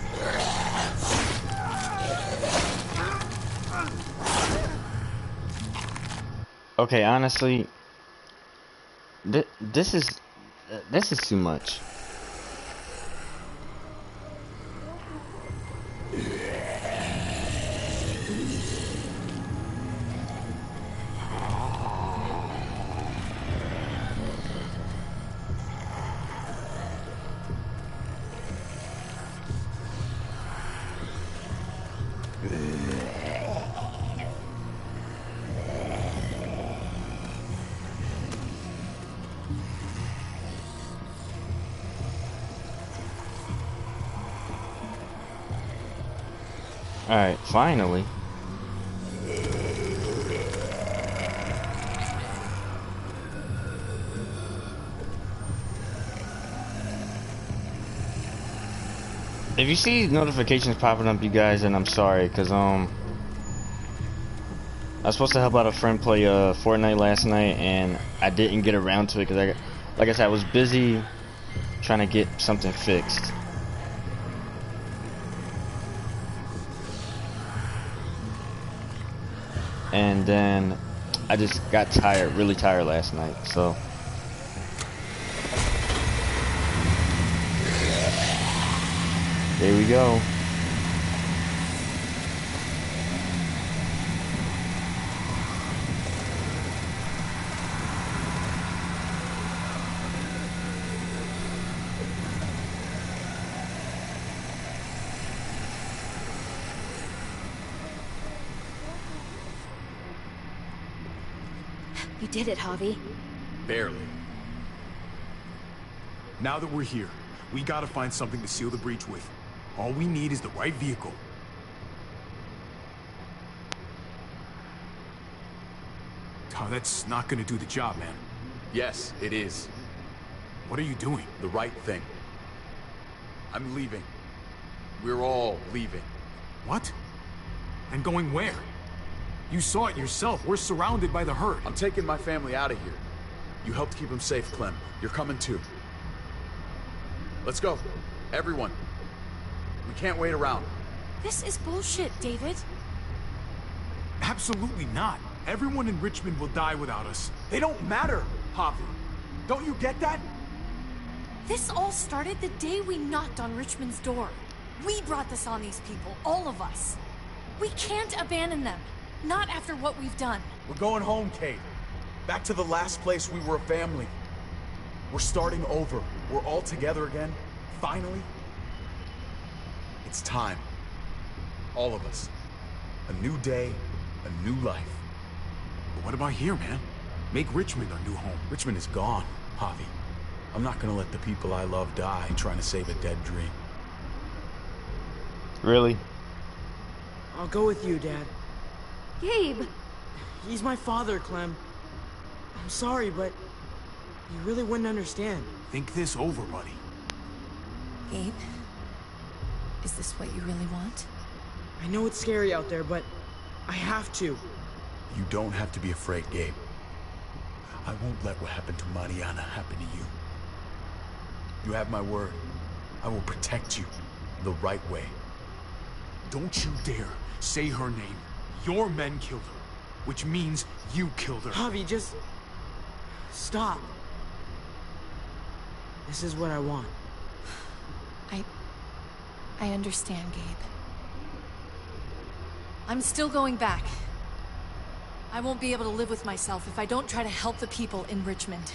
Okay, honestly, this is too much. Alright, finally. If you see notifications popping up, you guys, then I'm sorry, cause I was supposed to help out a friend play Fortnite last night, and I didn't get around to it because like I said, I was busy trying to get something fixed. And then I just got tired, really tired last night, so. There we go. You did it, Javi. Barely. Now that we're here, we gotta find something to seal the breach with. All we need is the right vehicle. Oh, that's not gonna do the job, man. Yes, it is. What are you doing? The right thing. I'm leaving. We're all leaving. What? And going where? You saw it yourself. We're surrounded by the herd. I'm taking my family out of here. You helped keep them safe, Clem. You're coming too. Let's go. Everyone. We can't wait around. This is bullshit, David. Absolutely not. Everyone in Richmond will die without us. They don't matter, Javi. Don't you get that? This all started the day we knocked on Richmond's door. We brought this on these people, all of us. We can't abandon them. Not after what we've done. We're going home, Kate. Back to the last place we were a family. We're starting over. We're all together again. Finally. It's time. All of us. A new day, a new life. But what about here, man? Make Richmond our new home. Richmond is gone, Javi. I'm not gonna let the people I love die trying to save a dead dream. Really? I'll go with you, Dad. Gabe! He's my father, Clem. I'm sorry, but you really wouldn't understand. Think this over, buddy. Gabe? Is this what you really want? I know it's scary out there, but I have to. You don't have to be afraid, Gabe. I won't let what happened to Mariana happen to you. You have my word. I will protect you the right way. Don't you dare say her name. Your men killed her, which means you killed her. Javi, just stop. This is what I want. I understand, Gabe. I'm still going back. I won't be able to live with myself if I don't try to help the people in Richmond.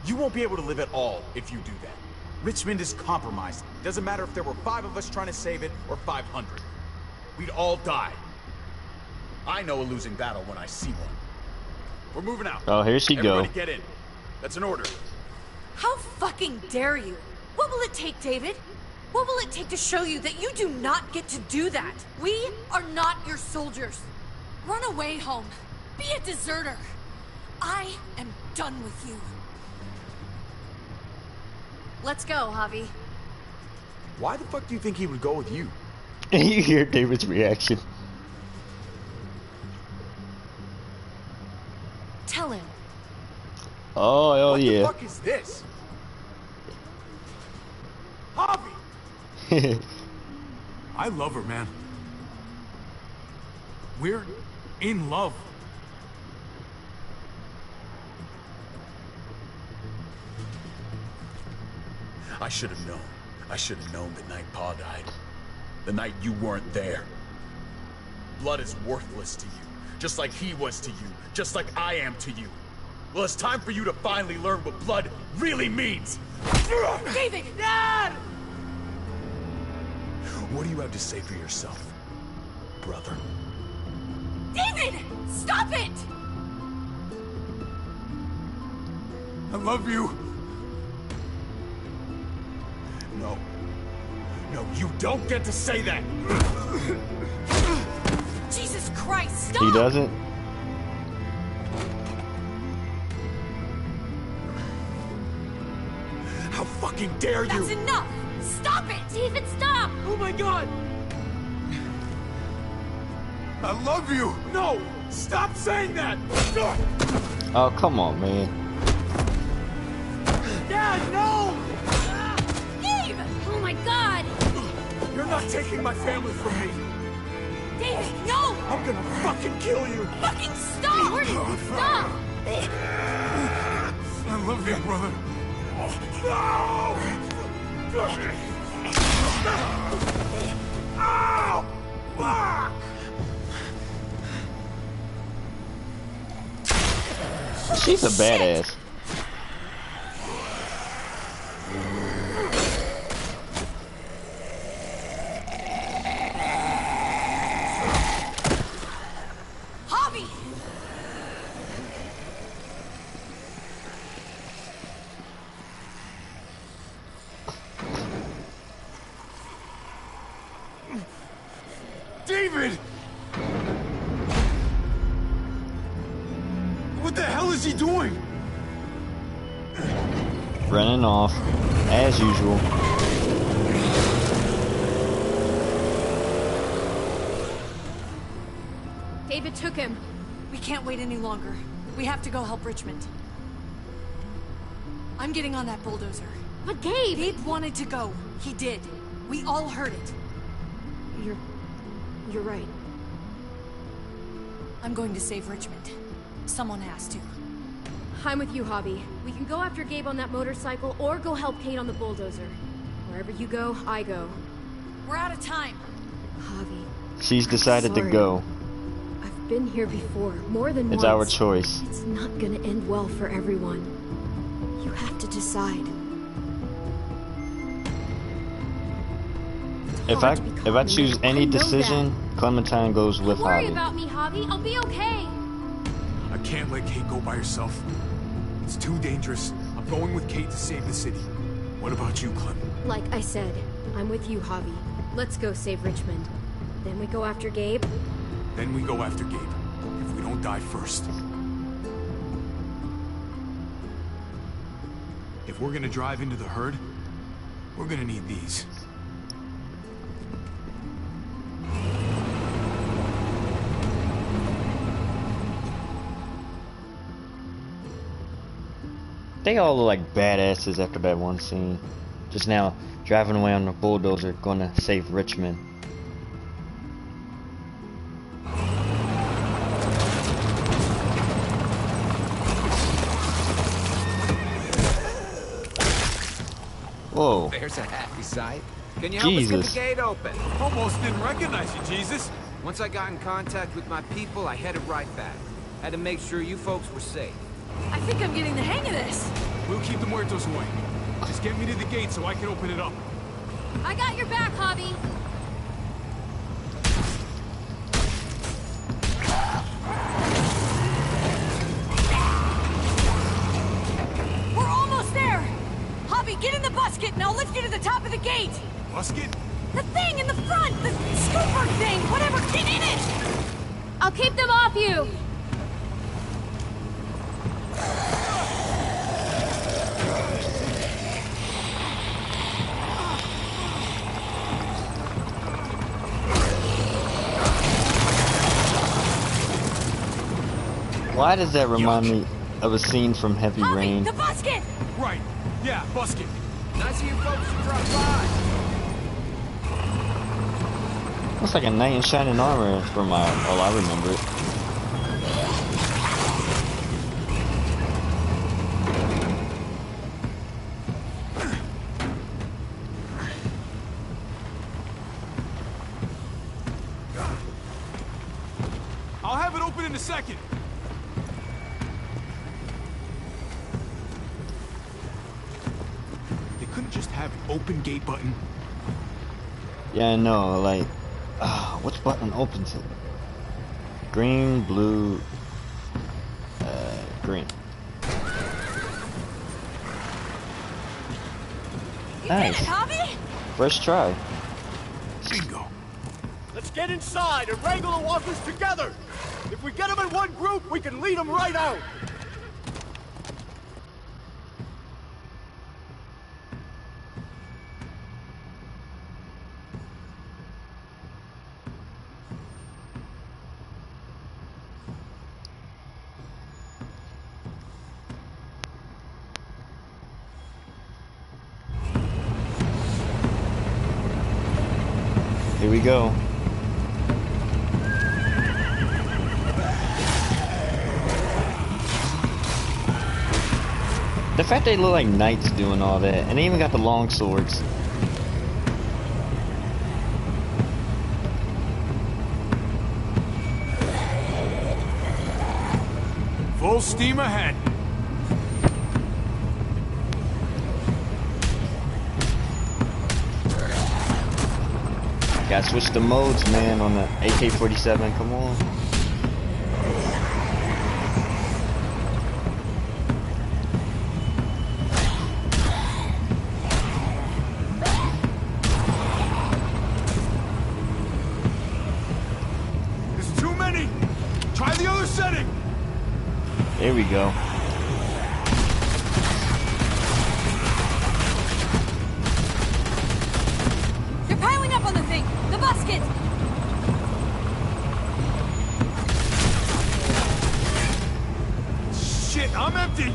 You won't be able to live at all if you do that. Richmond is compromised. Doesn't matter if there were 5 of us trying to save it or 500. We'd all die. I know a losing battle when I see one. We're moving out. Oh, here she go. Everybody get in. That's an order. How fucking dare you? What will it take, David? What will it take to show you that you do not get to do that? We are not your soldiers. Run away home. Be a deserter. I am done with you. Let's go, Javi. Why the fuck do you think he would go with you? You hear David's reaction. Tell him. Oh, what yeah. What the fuck is this? Javi! I love her, man. We're in love. I should have known. I should have known the night Pa died. The night you weren't there. Blood is worthless to you. Just like he was to you. Just like I am to you. Well, it's time for you to finally learn what blood really means. David! Dad! What do you have to say for yourself, brother? David! Stop it! I love you. No. No, you don't get to say that! Jesus Christ, stop! He doesn't? How fucking dare you! That's enough! Stop it! David, stop! Oh my god! I love you! No! Stop saying that! Oh, come on, man. Dad, no! Gabe! Oh my god! You're not taking my family from me! David, no! I'm gonna fucking kill you! Fucking stop! Gordon, stop! I love you, brother. No! Ow! Fuck! She's a badass. Javi! David! What the hell is he doing? Running off, as usual. David took him. We can't wait any longer. We have to go help Richmond. I'm getting on that bulldozer. But Gabe! Gabe wanted to go. He did. We all heard it. You're right. I'm going to save Richmond. Someone has to. I'm with you, Javi. We can go after Gabe on that motorcycle or go help Kate on the bulldozer. Wherever you go, I go. We're out of time. Javi. She's decided to Sorry. go. I've been here before, more than It's once. our choice. It's not gonna end well for everyone. You have to decide. If I choose any decision, Clementine goes with Don't worry Javi. about me, Javi. I'll be okay. I can't let Kate go by herself. It's too dangerous. I'm going with Kate to save the city. What about you, Clem? Like I said, I'm with you, Javi. Let's go save Richmond. Then we go after Gabe. Then we go after Gabe. If we don't die first. If we're gonna drive into the herd, we're gonna need these. They all look like badasses after that one scene. Just now, driving away on the bulldozer, gonna save Richmond. Whoa. There's a happy sight. Can you help us get the gate open? Almost didn't recognize you, Jesus. Once I got in contact with my people, I headed right back. Had to make sure you folks were safe. I think I'm getting the hang of this. We'll keep the muertos away. Just get me to the gate so I can open it up. I got your back, Javi. We're almost there. Javi, get in the busket and I'll lift you to the top of the gate. Busket? The thing in the front, the scooper thing, whatever, get in it! I'll keep them off you. Why does that remind me of a scene from Heavy Rain? The busket! Right. Yeah, busket. Nice of you folks to drop by. Looks like a knight in shining armor from my, all I remember it. I'll have it open in a second. They couldn't just have open gate button. Yeah, I know, like, which button opens it? Green, blue, green. Nice. Javi? First try. Bingo. Let's get inside and wrangle the walkers together. If we get them in one group, we can lead them right out. Here we go. The fact they look like knights doing all that, and they even got the long swords. Full steam ahead. Gotta switch the modes, man, on the AK-47. Come on. There's too many. Try the other setting. There we go. You're piling up on the thing. The busket. Shit, I'm empty.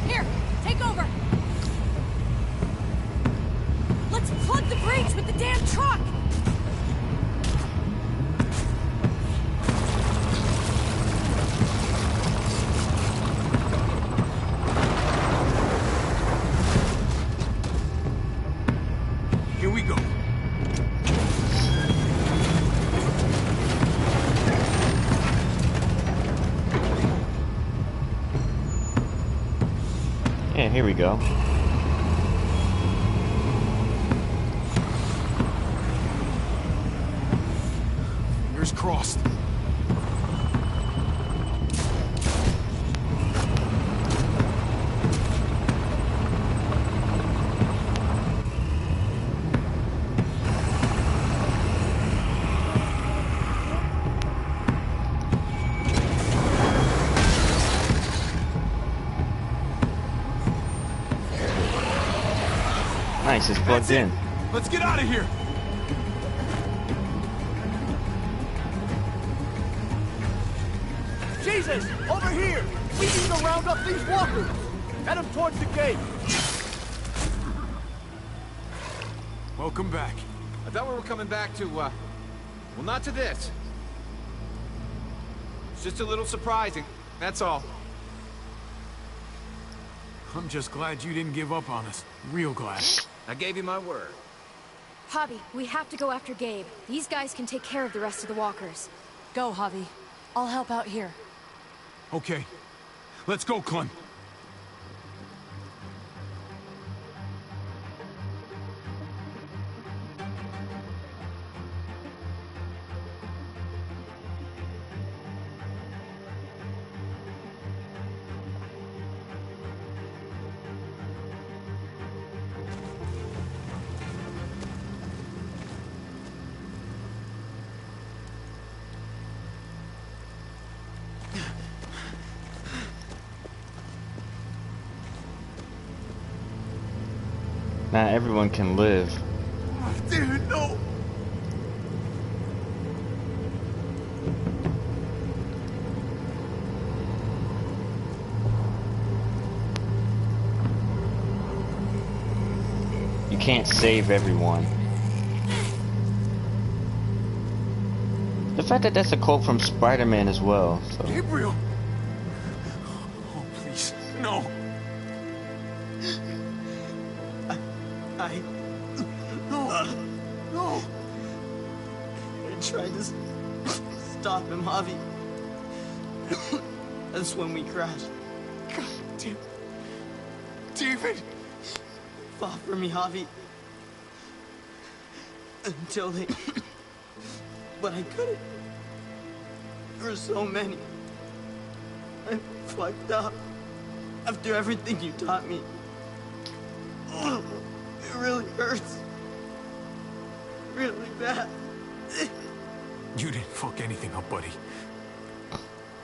Here, take over. Let's plug the breach with the damn truck. Here we go. Yeah, here we go. Fingers crossed. Nice, it's plugged in. Let's get out of here. Jesus, over here. We need to round up these walkers. Head them towards the gate. Welcome back. I thought we were coming back to, well, not to this. It's just a little surprising, that's all. I'm just glad you didn't give up on us. Real glad. I gave you my word. Javi, we have to go after Gabe. These guys can take care of the rest of the walkers. Go, Javi. I'll help out here. Okay. Let's go, Clem. Not everyone can live. Dude, no! You can't save everyone. The fact that that's a quote from Spider-Man as well. So. Gabriel! Oh, please, no! No! I tried to stop him, Javi. That's when we crashed. God damn. David! Fought for me, Javi. Until they... But I couldn't. There were so many. I fucked up. After everything you taught me. It really hurts. Really bad. You didn't fuck anything up, buddy.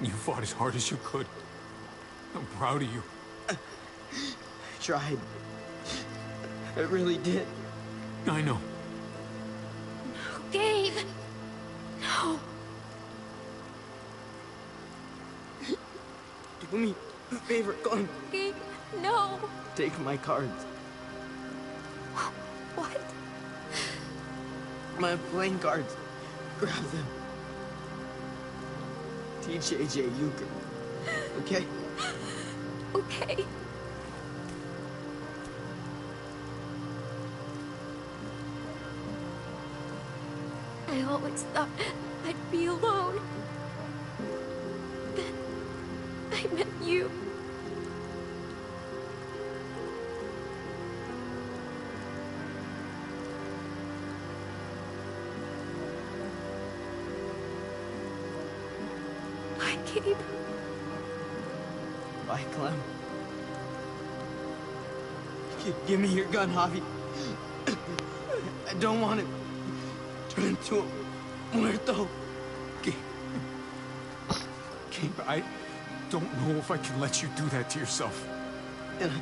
You fought as hard as you could. I'm proud of you. I tried. I really did. I know. Gabe! No. Do me a favor, Clem. Gabe, no. Take my cards. What? My playing cards. Grab them. Teach AJ euchre. Okay? Okay. I always thought I'd be alone. Then I met you. Bye, Gabe. Bye, Clem. Give me your gun, Javi. I don't want to turn into a muerto. Gabe, I don't know if I can let you do that to yourself. And I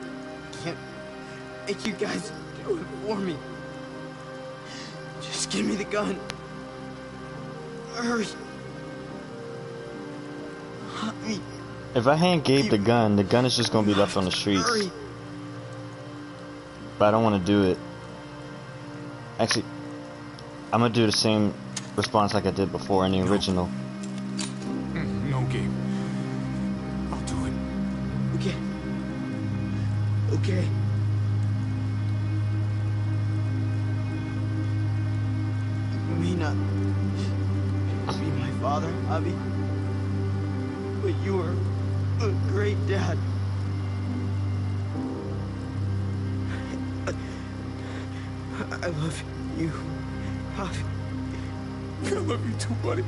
can't make you guys do it for me. Just give me the gun. Hurry. Javi. If I hand Gabe the gun is just gonna be left on the streets. Hurry. But I don't want to do it. Actually, I'm gonna do the same response like I did before in the original. No, Gabe. I'll do it. Okay. Okay. You may not be my father, Javi, but you are a great dad. I love you, Javi. I love you too, buddy.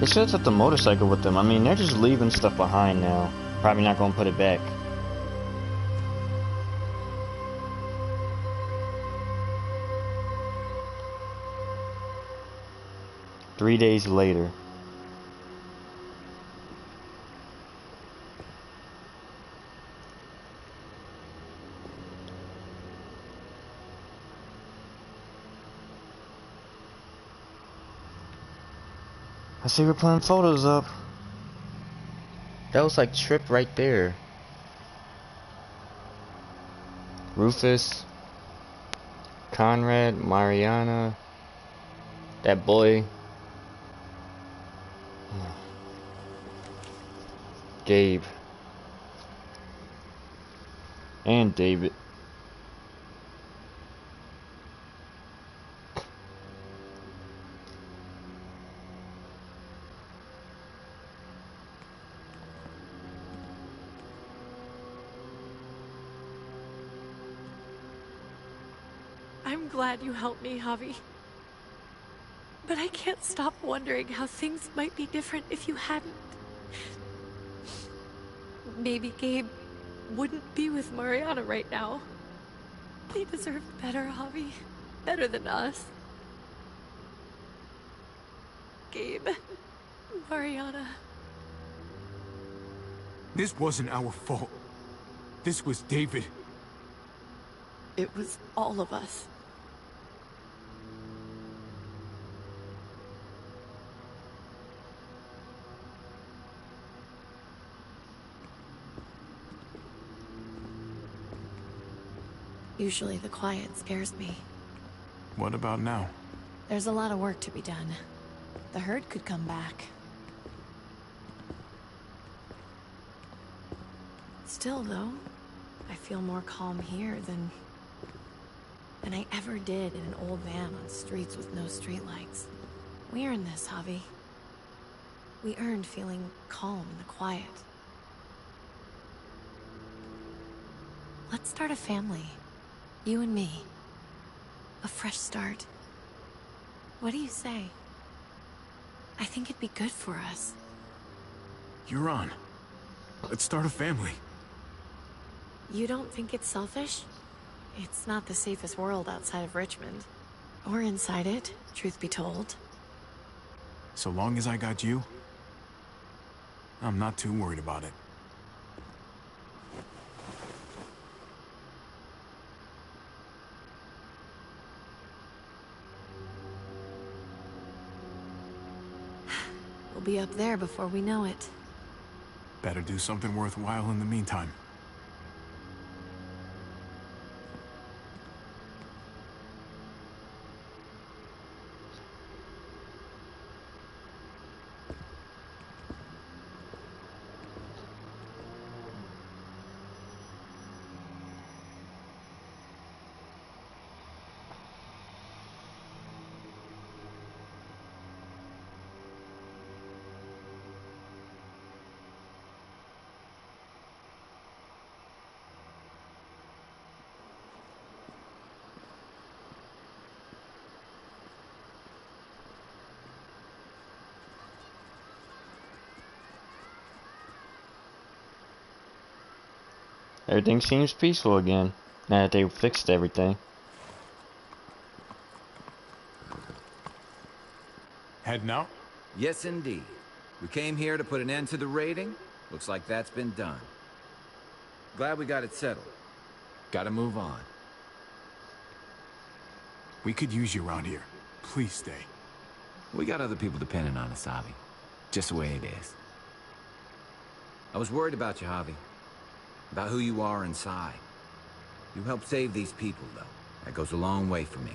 They should have took the motorcycle with them. I mean, they're just leaving stuff behind now. Probably not gonna put it back. Three days later. I see we're putting photos up. That was like Trip right there. Rufus, Conrad, Mariana, that boy, Gabe, and David. I'm glad you helped me, Javi. But I can't stop wondering how things might be different if you hadn't. Maybe Gabe wouldn't be with Mariana right now. They deserved better, Javi. Better than us. Gabe, Mariana. This wasn't our fault. This was David. It was all of us. Usually the quiet scares me. What about now? There's a lot of work to be done. The herd could come back. Still, though, I feel more calm here than I ever did in an old van on streets with no streetlights. We earned this, Javi. We earned feeling calm in the quiet. Let's start a family. You and me. A fresh start. What do you say? I think it'd be good for us. You're on. Let's start a family. You don't think it's selfish? It's not the safest world outside of Richmond. Or inside it, truth be told. So long as I got you, I'm not too worried about it. We'll be up there before we know it. Better do something worthwhile in the meantime. Everything seems peaceful again, now that they fixed everything. Heading out? Yes, indeed. We came here to put an end to the raiding. Looks like that's been done. Glad we got it settled. Gotta move on. We could use you around here. Please stay. We got other people depending on us, Javi. Just the way it is. I was worried about you, Javi. About who you are inside. You helped save these people, though. That goes a long way for me.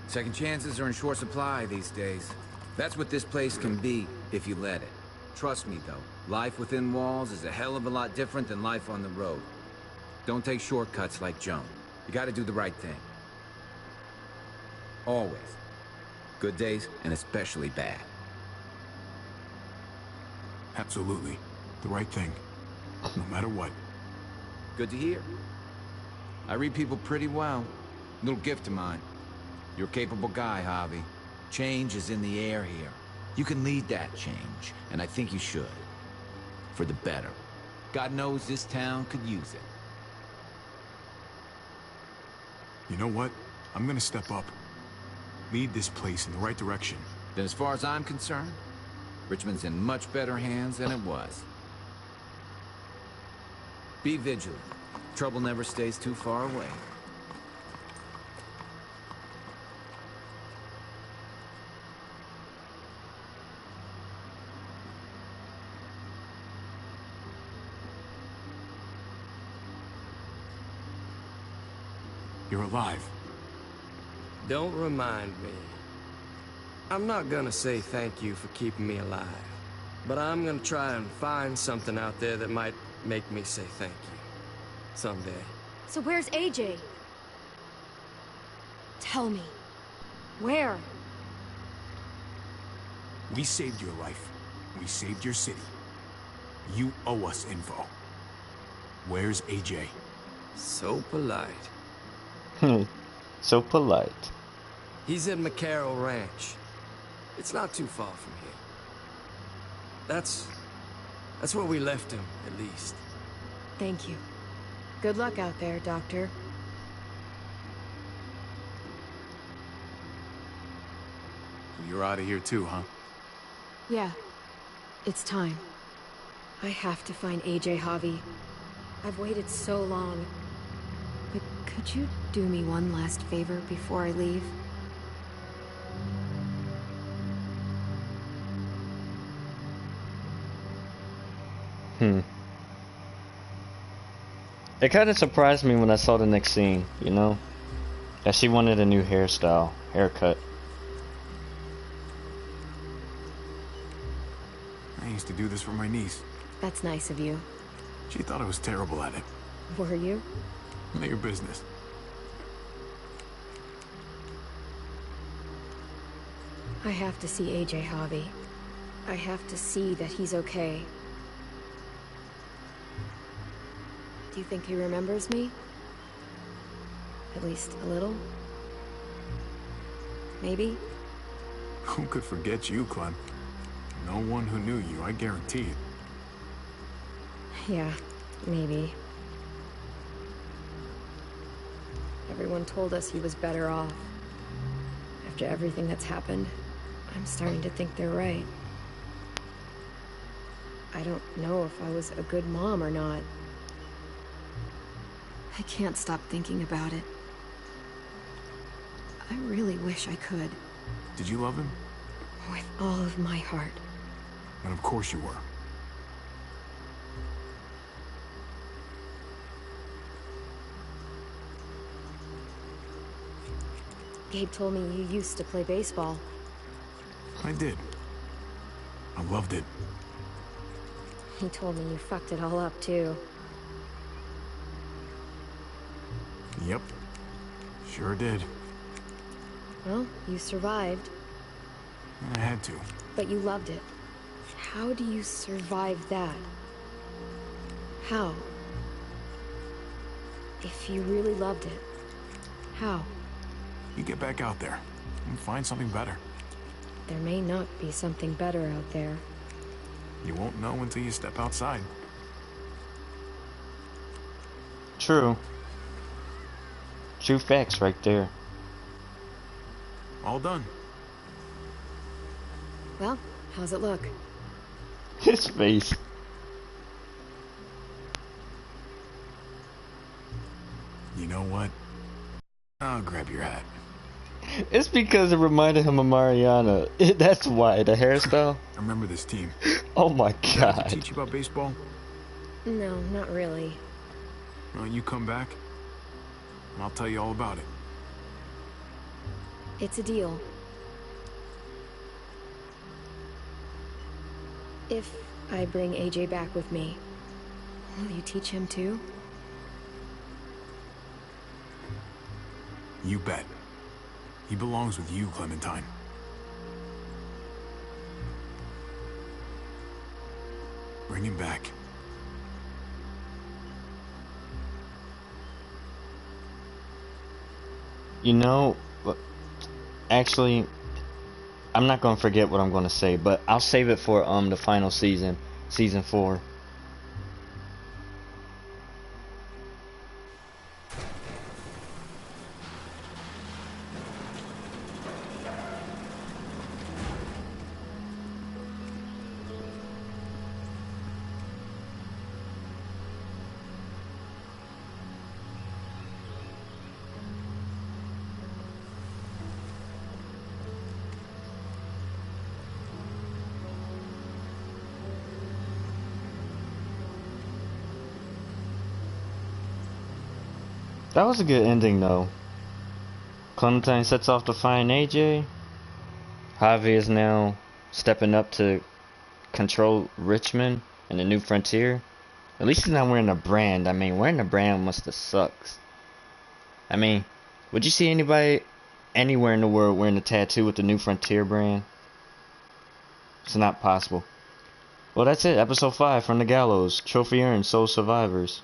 Second chances are in short supply these days. That's what this place can be, if you let it. Trust me, though. Life within walls is a hell of a lot different than life on the road. Don't take shortcuts like Joan. You gotta do the right thing. Always. Good days, and especially bad. Absolutely. The right thing. No matter what. Good to hear. I read people pretty well. Little gift of mine. You're a capable guy, Javi. Change is in the air here. You can lead that change, and I think you should. For the better. God knows this town could use it. You know what? I'm gonna step up. Lead this place in the right direction. Then as far as I'm concerned, Richmond's in much better hands than it was. Be vigilant. Trouble never stays too far away. You're alive. Don't remind me. I'm not gonna say thank you for keeping me alive, but I'm gonna try and find something out there that might make me say thank you. Someday. So where's AJ? Tell me. Where? We saved your life. We saved your city. You owe us info. Where's AJ? So polite. So polite. He's at McCarroll Ranch. It's not too far from here. That's where we left him, at least. Thank you. Good luck out there, Doctor. You're out of here too, huh? Yeah. It's time. I have to find AJ, Javi. I've waited so long. But could you do me one last favor before I leave? It kind of surprised me when I saw the next scene, you know? That she wanted a new haircut. I used to do this for my niece. That's nice of you. She thought I was terrible at it. Were you? None your business. I have to see AJ, Javi. I have to see that he's okay. Do you think he remembers me? At least a little? Maybe? Who could forget you, Clem? No one who knew you, I guarantee it. Yeah, maybe. Everyone told us he was better off. After everything that's happened, I'm starting to think they're right. I don't know if I was a good mom or not. I can't stop thinking about it. I really wish I could. Did you love him? With all of my heart. And of course you were. Gabe told me you used to play baseball. I did. I loved it. He told me you fucked it all up, too. Yep. Sure did. Well, you survived. I had to. But you loved it. How do you survive that? How? If you really loved it, how? You get back out there and find something better. There may not be something better out there. You won't know until you step outside. True. True facts right there. All done. Well, how's it look? His face. You know what? I'll grab your hat. It's because it reminded him of Mariana. That's why, the hairstyle. I remember this team. Oh my Did I god. teach you about baseball? No, not really. Well, you come back, and I'll tell you all about it. It's a deal. If I bring AJ back with me, will you teach him too? You bet. He belongs with you, Clementine. Bring him back. You know, actually, I'm not gonna forget what I'm gonna say, but I'll save it for the final season, season 4. That was a good ending, though. Clementine sets off to find AJ. Javi is now stepping up to control Richmond and the New Frontier. At least he's not wearing a brand. I mean, wearing a brand must have sucks. I mean, would you see anybody anywhere in the world wearing a tattoo with the New Frontier brand? It's not possible. Well, that's it. Episode 5 from the Gallows. Trophy earned, Soul Survivors.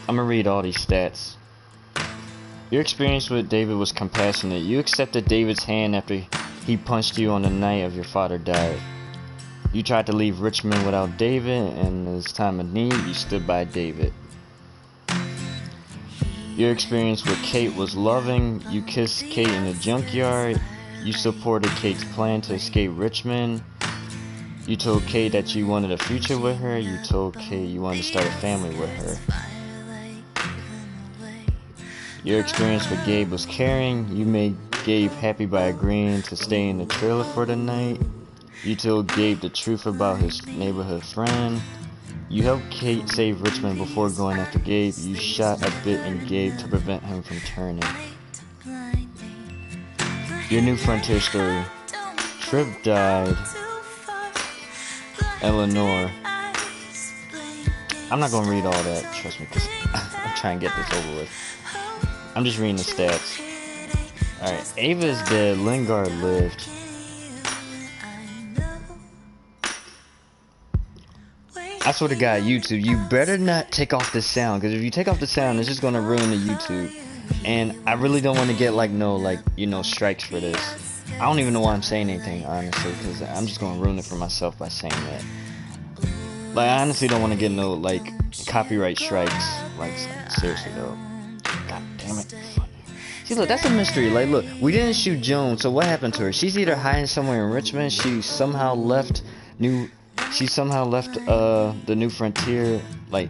I'm gonna read all these stats. Your experience with David was compassionate. You accepted David's hand after he punched you on the night of your father died. You tried to leave Richmond without David, and in his time of need, you stood by David. Your experience with Kate was loving. You kissed Kate in the junkyard. You supported Kate's plan to escape Richmond. You told Kate that you wanted a future with her. You told Kate you wanted to start a family with her. Your experience with Gabe was caring. You made Gabe happy by agreeing to stay in the trailer for the night. You told Gabe the truth about his neighborhood friend. You helped Kate save Richmond before going after Gabe. You shot a bit in Gabe to prevent him from turning. Your New Frontier story. Trip died. Eleanor. I'm not gonna read all that, trust me, because I'm trying to get this over with. I'm just reading the stats. Alright, Ava is dead. Lingard lived. I swear to God, YouTube, you better not take off the sound, because if you take off the sound, it's just gonna ruin the YouTube. And I really don't want to get strikes for this. I don't even know why I'm saying anything, honestly, because I'm just gonna ruin it for myself by saying that. Like, I honestly don't want to get no copyright strikes. Like, seriously though. God damn it. See, look, that's a mystery. Like, look, we didn't shoot Joan, so what happened to her? She's either hiding somewhere in Richmond. She somehow left the New Frontier. Like,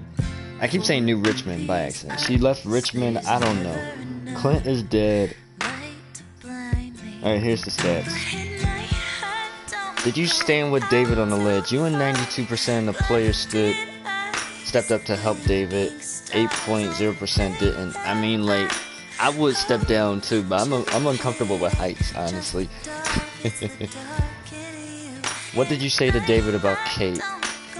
I keep saying New Richmond by accident. She left Richmond. I don't know. Clint is dead. Alright, here's the stats. Did you stand with David on the ledge? You and 92% of the players stepped up to help David. 8.0% didn't. I mean, like, I would step down too, but I'm uncomfortable with heights, honestly. What did you say to David about Kate?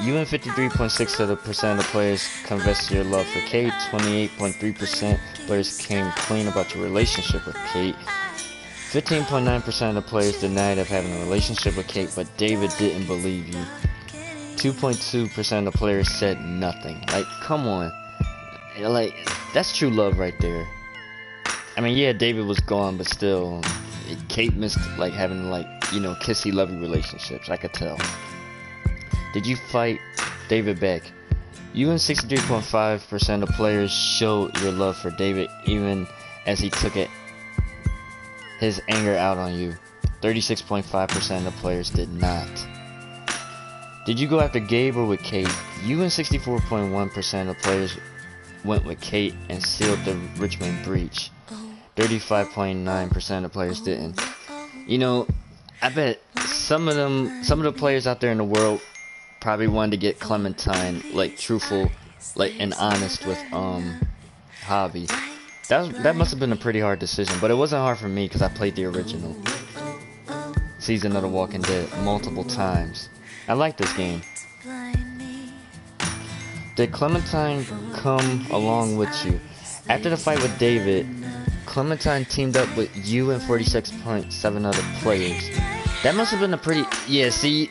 You and 53.6% of the players confessed your love for Kate. 28.3% players came clean about your relationship with Kate. 15.9% of the players denied of having a relationship with Kate, but David didn't believe you. 2.2% of the players said nothing. Like, come on. Like, that's true love right there. I mean, yeah, David was gone, but still, Kate missed, like, having, like, kissy, lovey relationships. I could tell. Did you fight David back? You and 63.5% of players showed your love for David, even as he took his anger out on you. 36.5% of players did not. Did you go after Gabe or with Kate? You and 64.1% of players went with Kate and sealed the Richmond breach. 35.9% of players didn't. I bet some of the players out there in the world probably wanted to get Clementine, like, truthful, like, and honest with Javi. That must have been a pretty hard decision, but it wasn't hard for me because I played the original season of The Walking Dead multiple times. I like this game. Did Clementine come along with you? After the fight with David, Clementine teamed up with you and 46.7 other players. That must have been a pretty... Yeah, see,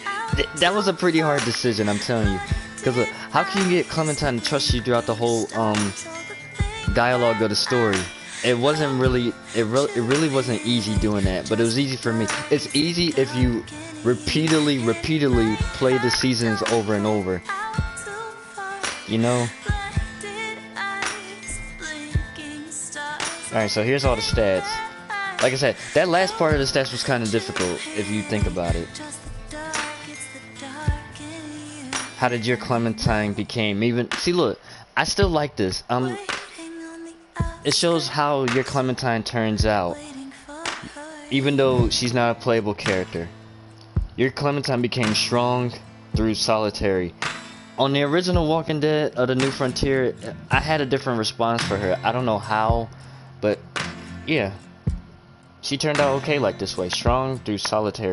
that was a pretty hard decision, I'm telling you. Because look, how can you get Clementine to trust you throughout the whole dialogue of the story? It wasn't really... It really wasn't easy doing that, but it was easy for me. It's easy if you repeatedly play the seasons over and over. Alright, so here's all the stats. Like I said, that last part of the stats was kind of difficult, if you think about it. How did your Clementine became even... See, look, I still like this. It shows how your Clementine turns out, even though she's not a playable character. Your Clementine became strong through solitary. On the original Walking Dead of the New Frontier, I had a different response for her. I don't know how, but yeah. She turned out okay like this way. Strong through solitary.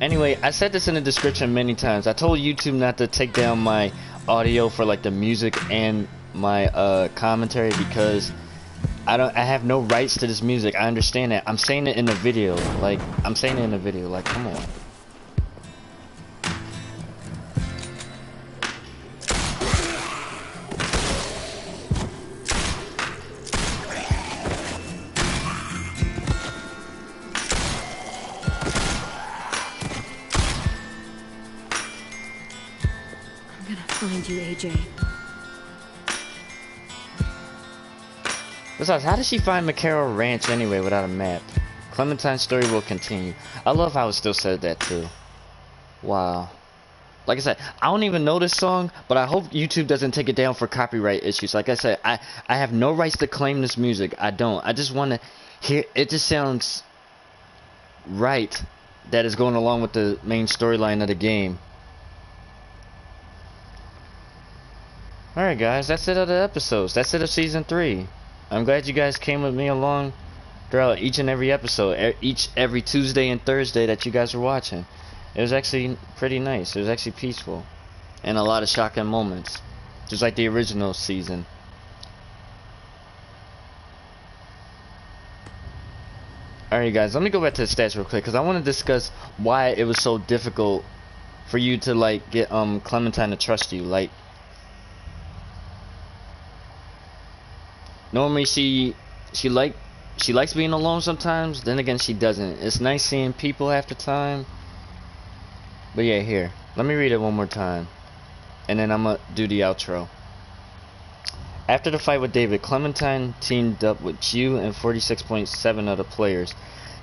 Anyway, I said this in the description many times. I told YouTube not to take down my audio for like the music and my commentary because I have no rights to this music. I understand that. I'm saying it in the video. Like, come on. Find you, AJ. Besides, how did she find McCarroll Ranch anyway without a map? Clementine's story will continue. I love how it still said that too. Wow. Like I said, I don't even know this song, but I hope YouTube doesn't take it down for copyright issues. Like I said, I have no rights to claim this music. I don't. I just want to hear it. Just sounds right that is going along with the main storyline of the game. Alright guys, that's it of the episodes. That's it of Season 3. I'm glad you guys came with me along throughout each and every episode. Every Tuesday and Thursday that you guys were watching. It was actually pretty nice. It was actually peaceful. And a lot of shocking moments. Just like the original season. Alright guys, let me go back to the stats real quick. Because I want to discuss why it was so difficult for you to like get Clementine to trust you. Like, normally she likes being alone sometimes, then again she doesn't. It's nice seeing people half the time. But yeah, here. Let me read it one more time. And then I'm gonna do the outro. After the fight with David, Clementine teamed up with you and 46.7 other players.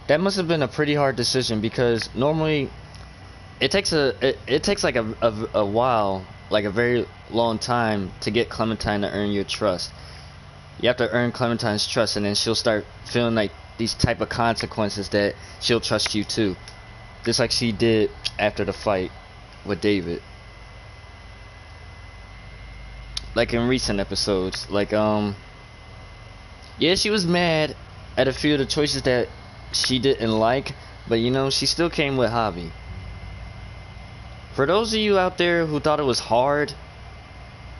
That must have been a pretty hard decision because normally it takes like a while, like a very long time to get Clementine to earn your trust. You have to earn Clementine's trust, and then she'll start feeling like these type of consequences that she'll trust you too. Just like she did after the fight with David. Like in recent episodes. Like, yeah, she was mad at a few of the choices that she didn't like, but you know, she still came with Javi. For those of you out there who thought it was hard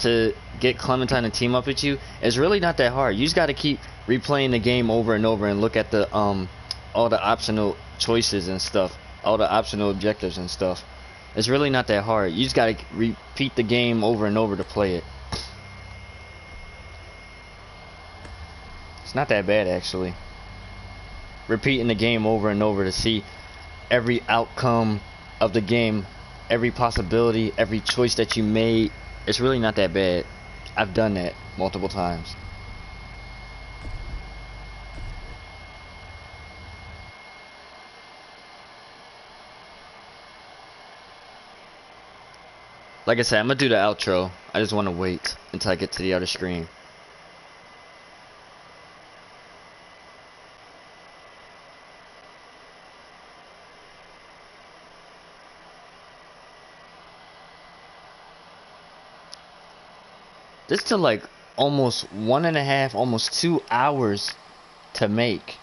to get Clementine to team up with you, it's really not that hard. You just got to keep replaying the game over and over and look at the all the optional choices and stuff, all the optional objectives and stuff. It's really not that hard. You just got to repeat the game over and over to play it. It's not that bad actually. Repeating the game over and over to see every outcome of the game, every possibility, every choice that you made. It's really not that bad. I've done that multiple times. Like I said, I'm gonna do the outro. I just want to wait until I get to the other screen. This took like almost 1.5, almost 2 hours to make.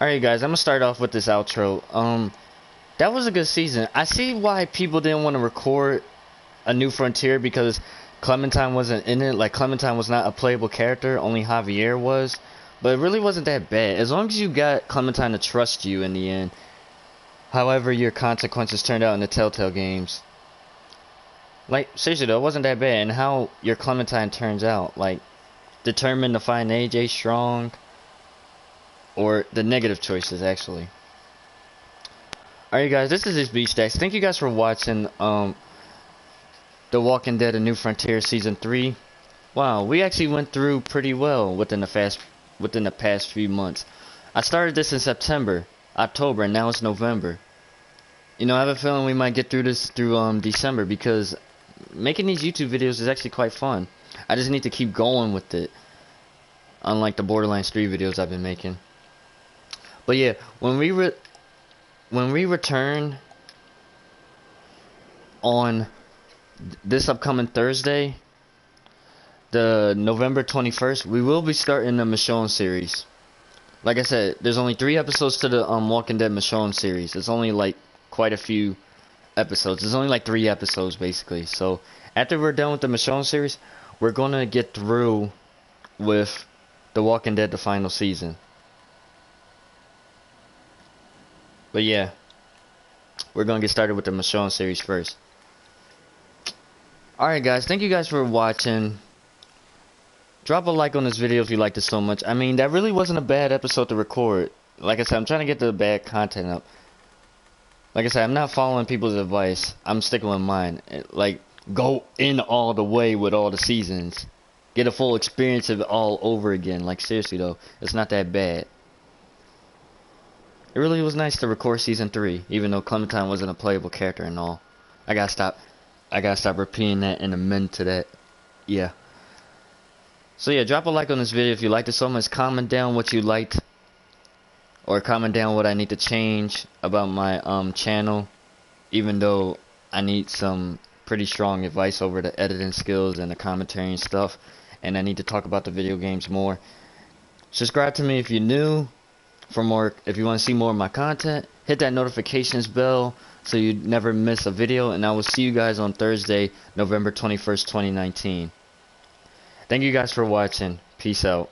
Alright guys, I'm gonna start off with this outro. That was a good season. I see why people didn't want to record a New Frontier because Clementine wasn't in it. Like, Clementine was not a playable character, only Javier was. But it really wasn't that bad. As long as you got Clementine to trust you in the end. However your consequences turned out in the Telltale games. Like, seriously though, it wasn't that bad. And how your Clementine turns out. Like, determined to find AJ strong. Or the negative choices, actually. Alright guys, this is this Beach Stacks. Thank you guys for watching The Walking Dead: A New Frontier Season 3. Wow, we actually went through pretty well within the past few months. I started this in September, October, and now it's November. You know, I have a feeling we might get through this through December because making these YouTube videos is actually quite fun. I just need to keep going with it. Unlike the Borderlands 3 videos I've been making. But yeah, when we return on this upcoming Thursday, the November 21st, we will be starting the Michonne series. Like I said, there's only 3 episodes to the Walking Dead Michonne series. It's only like quite a few episodes. There's only like 3 episodes basically. So after we're done with the Michonne series, we're gonna get through with The Walking Dead, the final season. But yeah, we're gonna get started with the Michonne series first. Alright guys, thank you guys for watching. Drop a like on this video if you liked it so much. I mean, that really wasn't a bad episode to record. Like I said, I'm trying to get the bad content up. Like I said, I'm not following people's advice. I'm sticking with mine. Like, go in all the way with all the seasons. Get a full experience of it all over again. Like, seriously though, it's not that bad. It really was nice to record season 3, even though Clementine wasn't a playable character and all. I gotta stop repeating that and amend to that. Yeah. So yeah, drop a like on this video if you liked it so much. Comment down what you liked, or comment down what I need to change about my channel. Even though I need some pretty strong advice over the editing skills and the commentary and stuff, and I need to talk about the video games more. Subscribe to me if you're new for more. If you want to see more of my content, hit that notifications bell so you never miss a video, and I will see you guys on Thursday, November 21st, 2019. Thank you guys for watching. Peace out.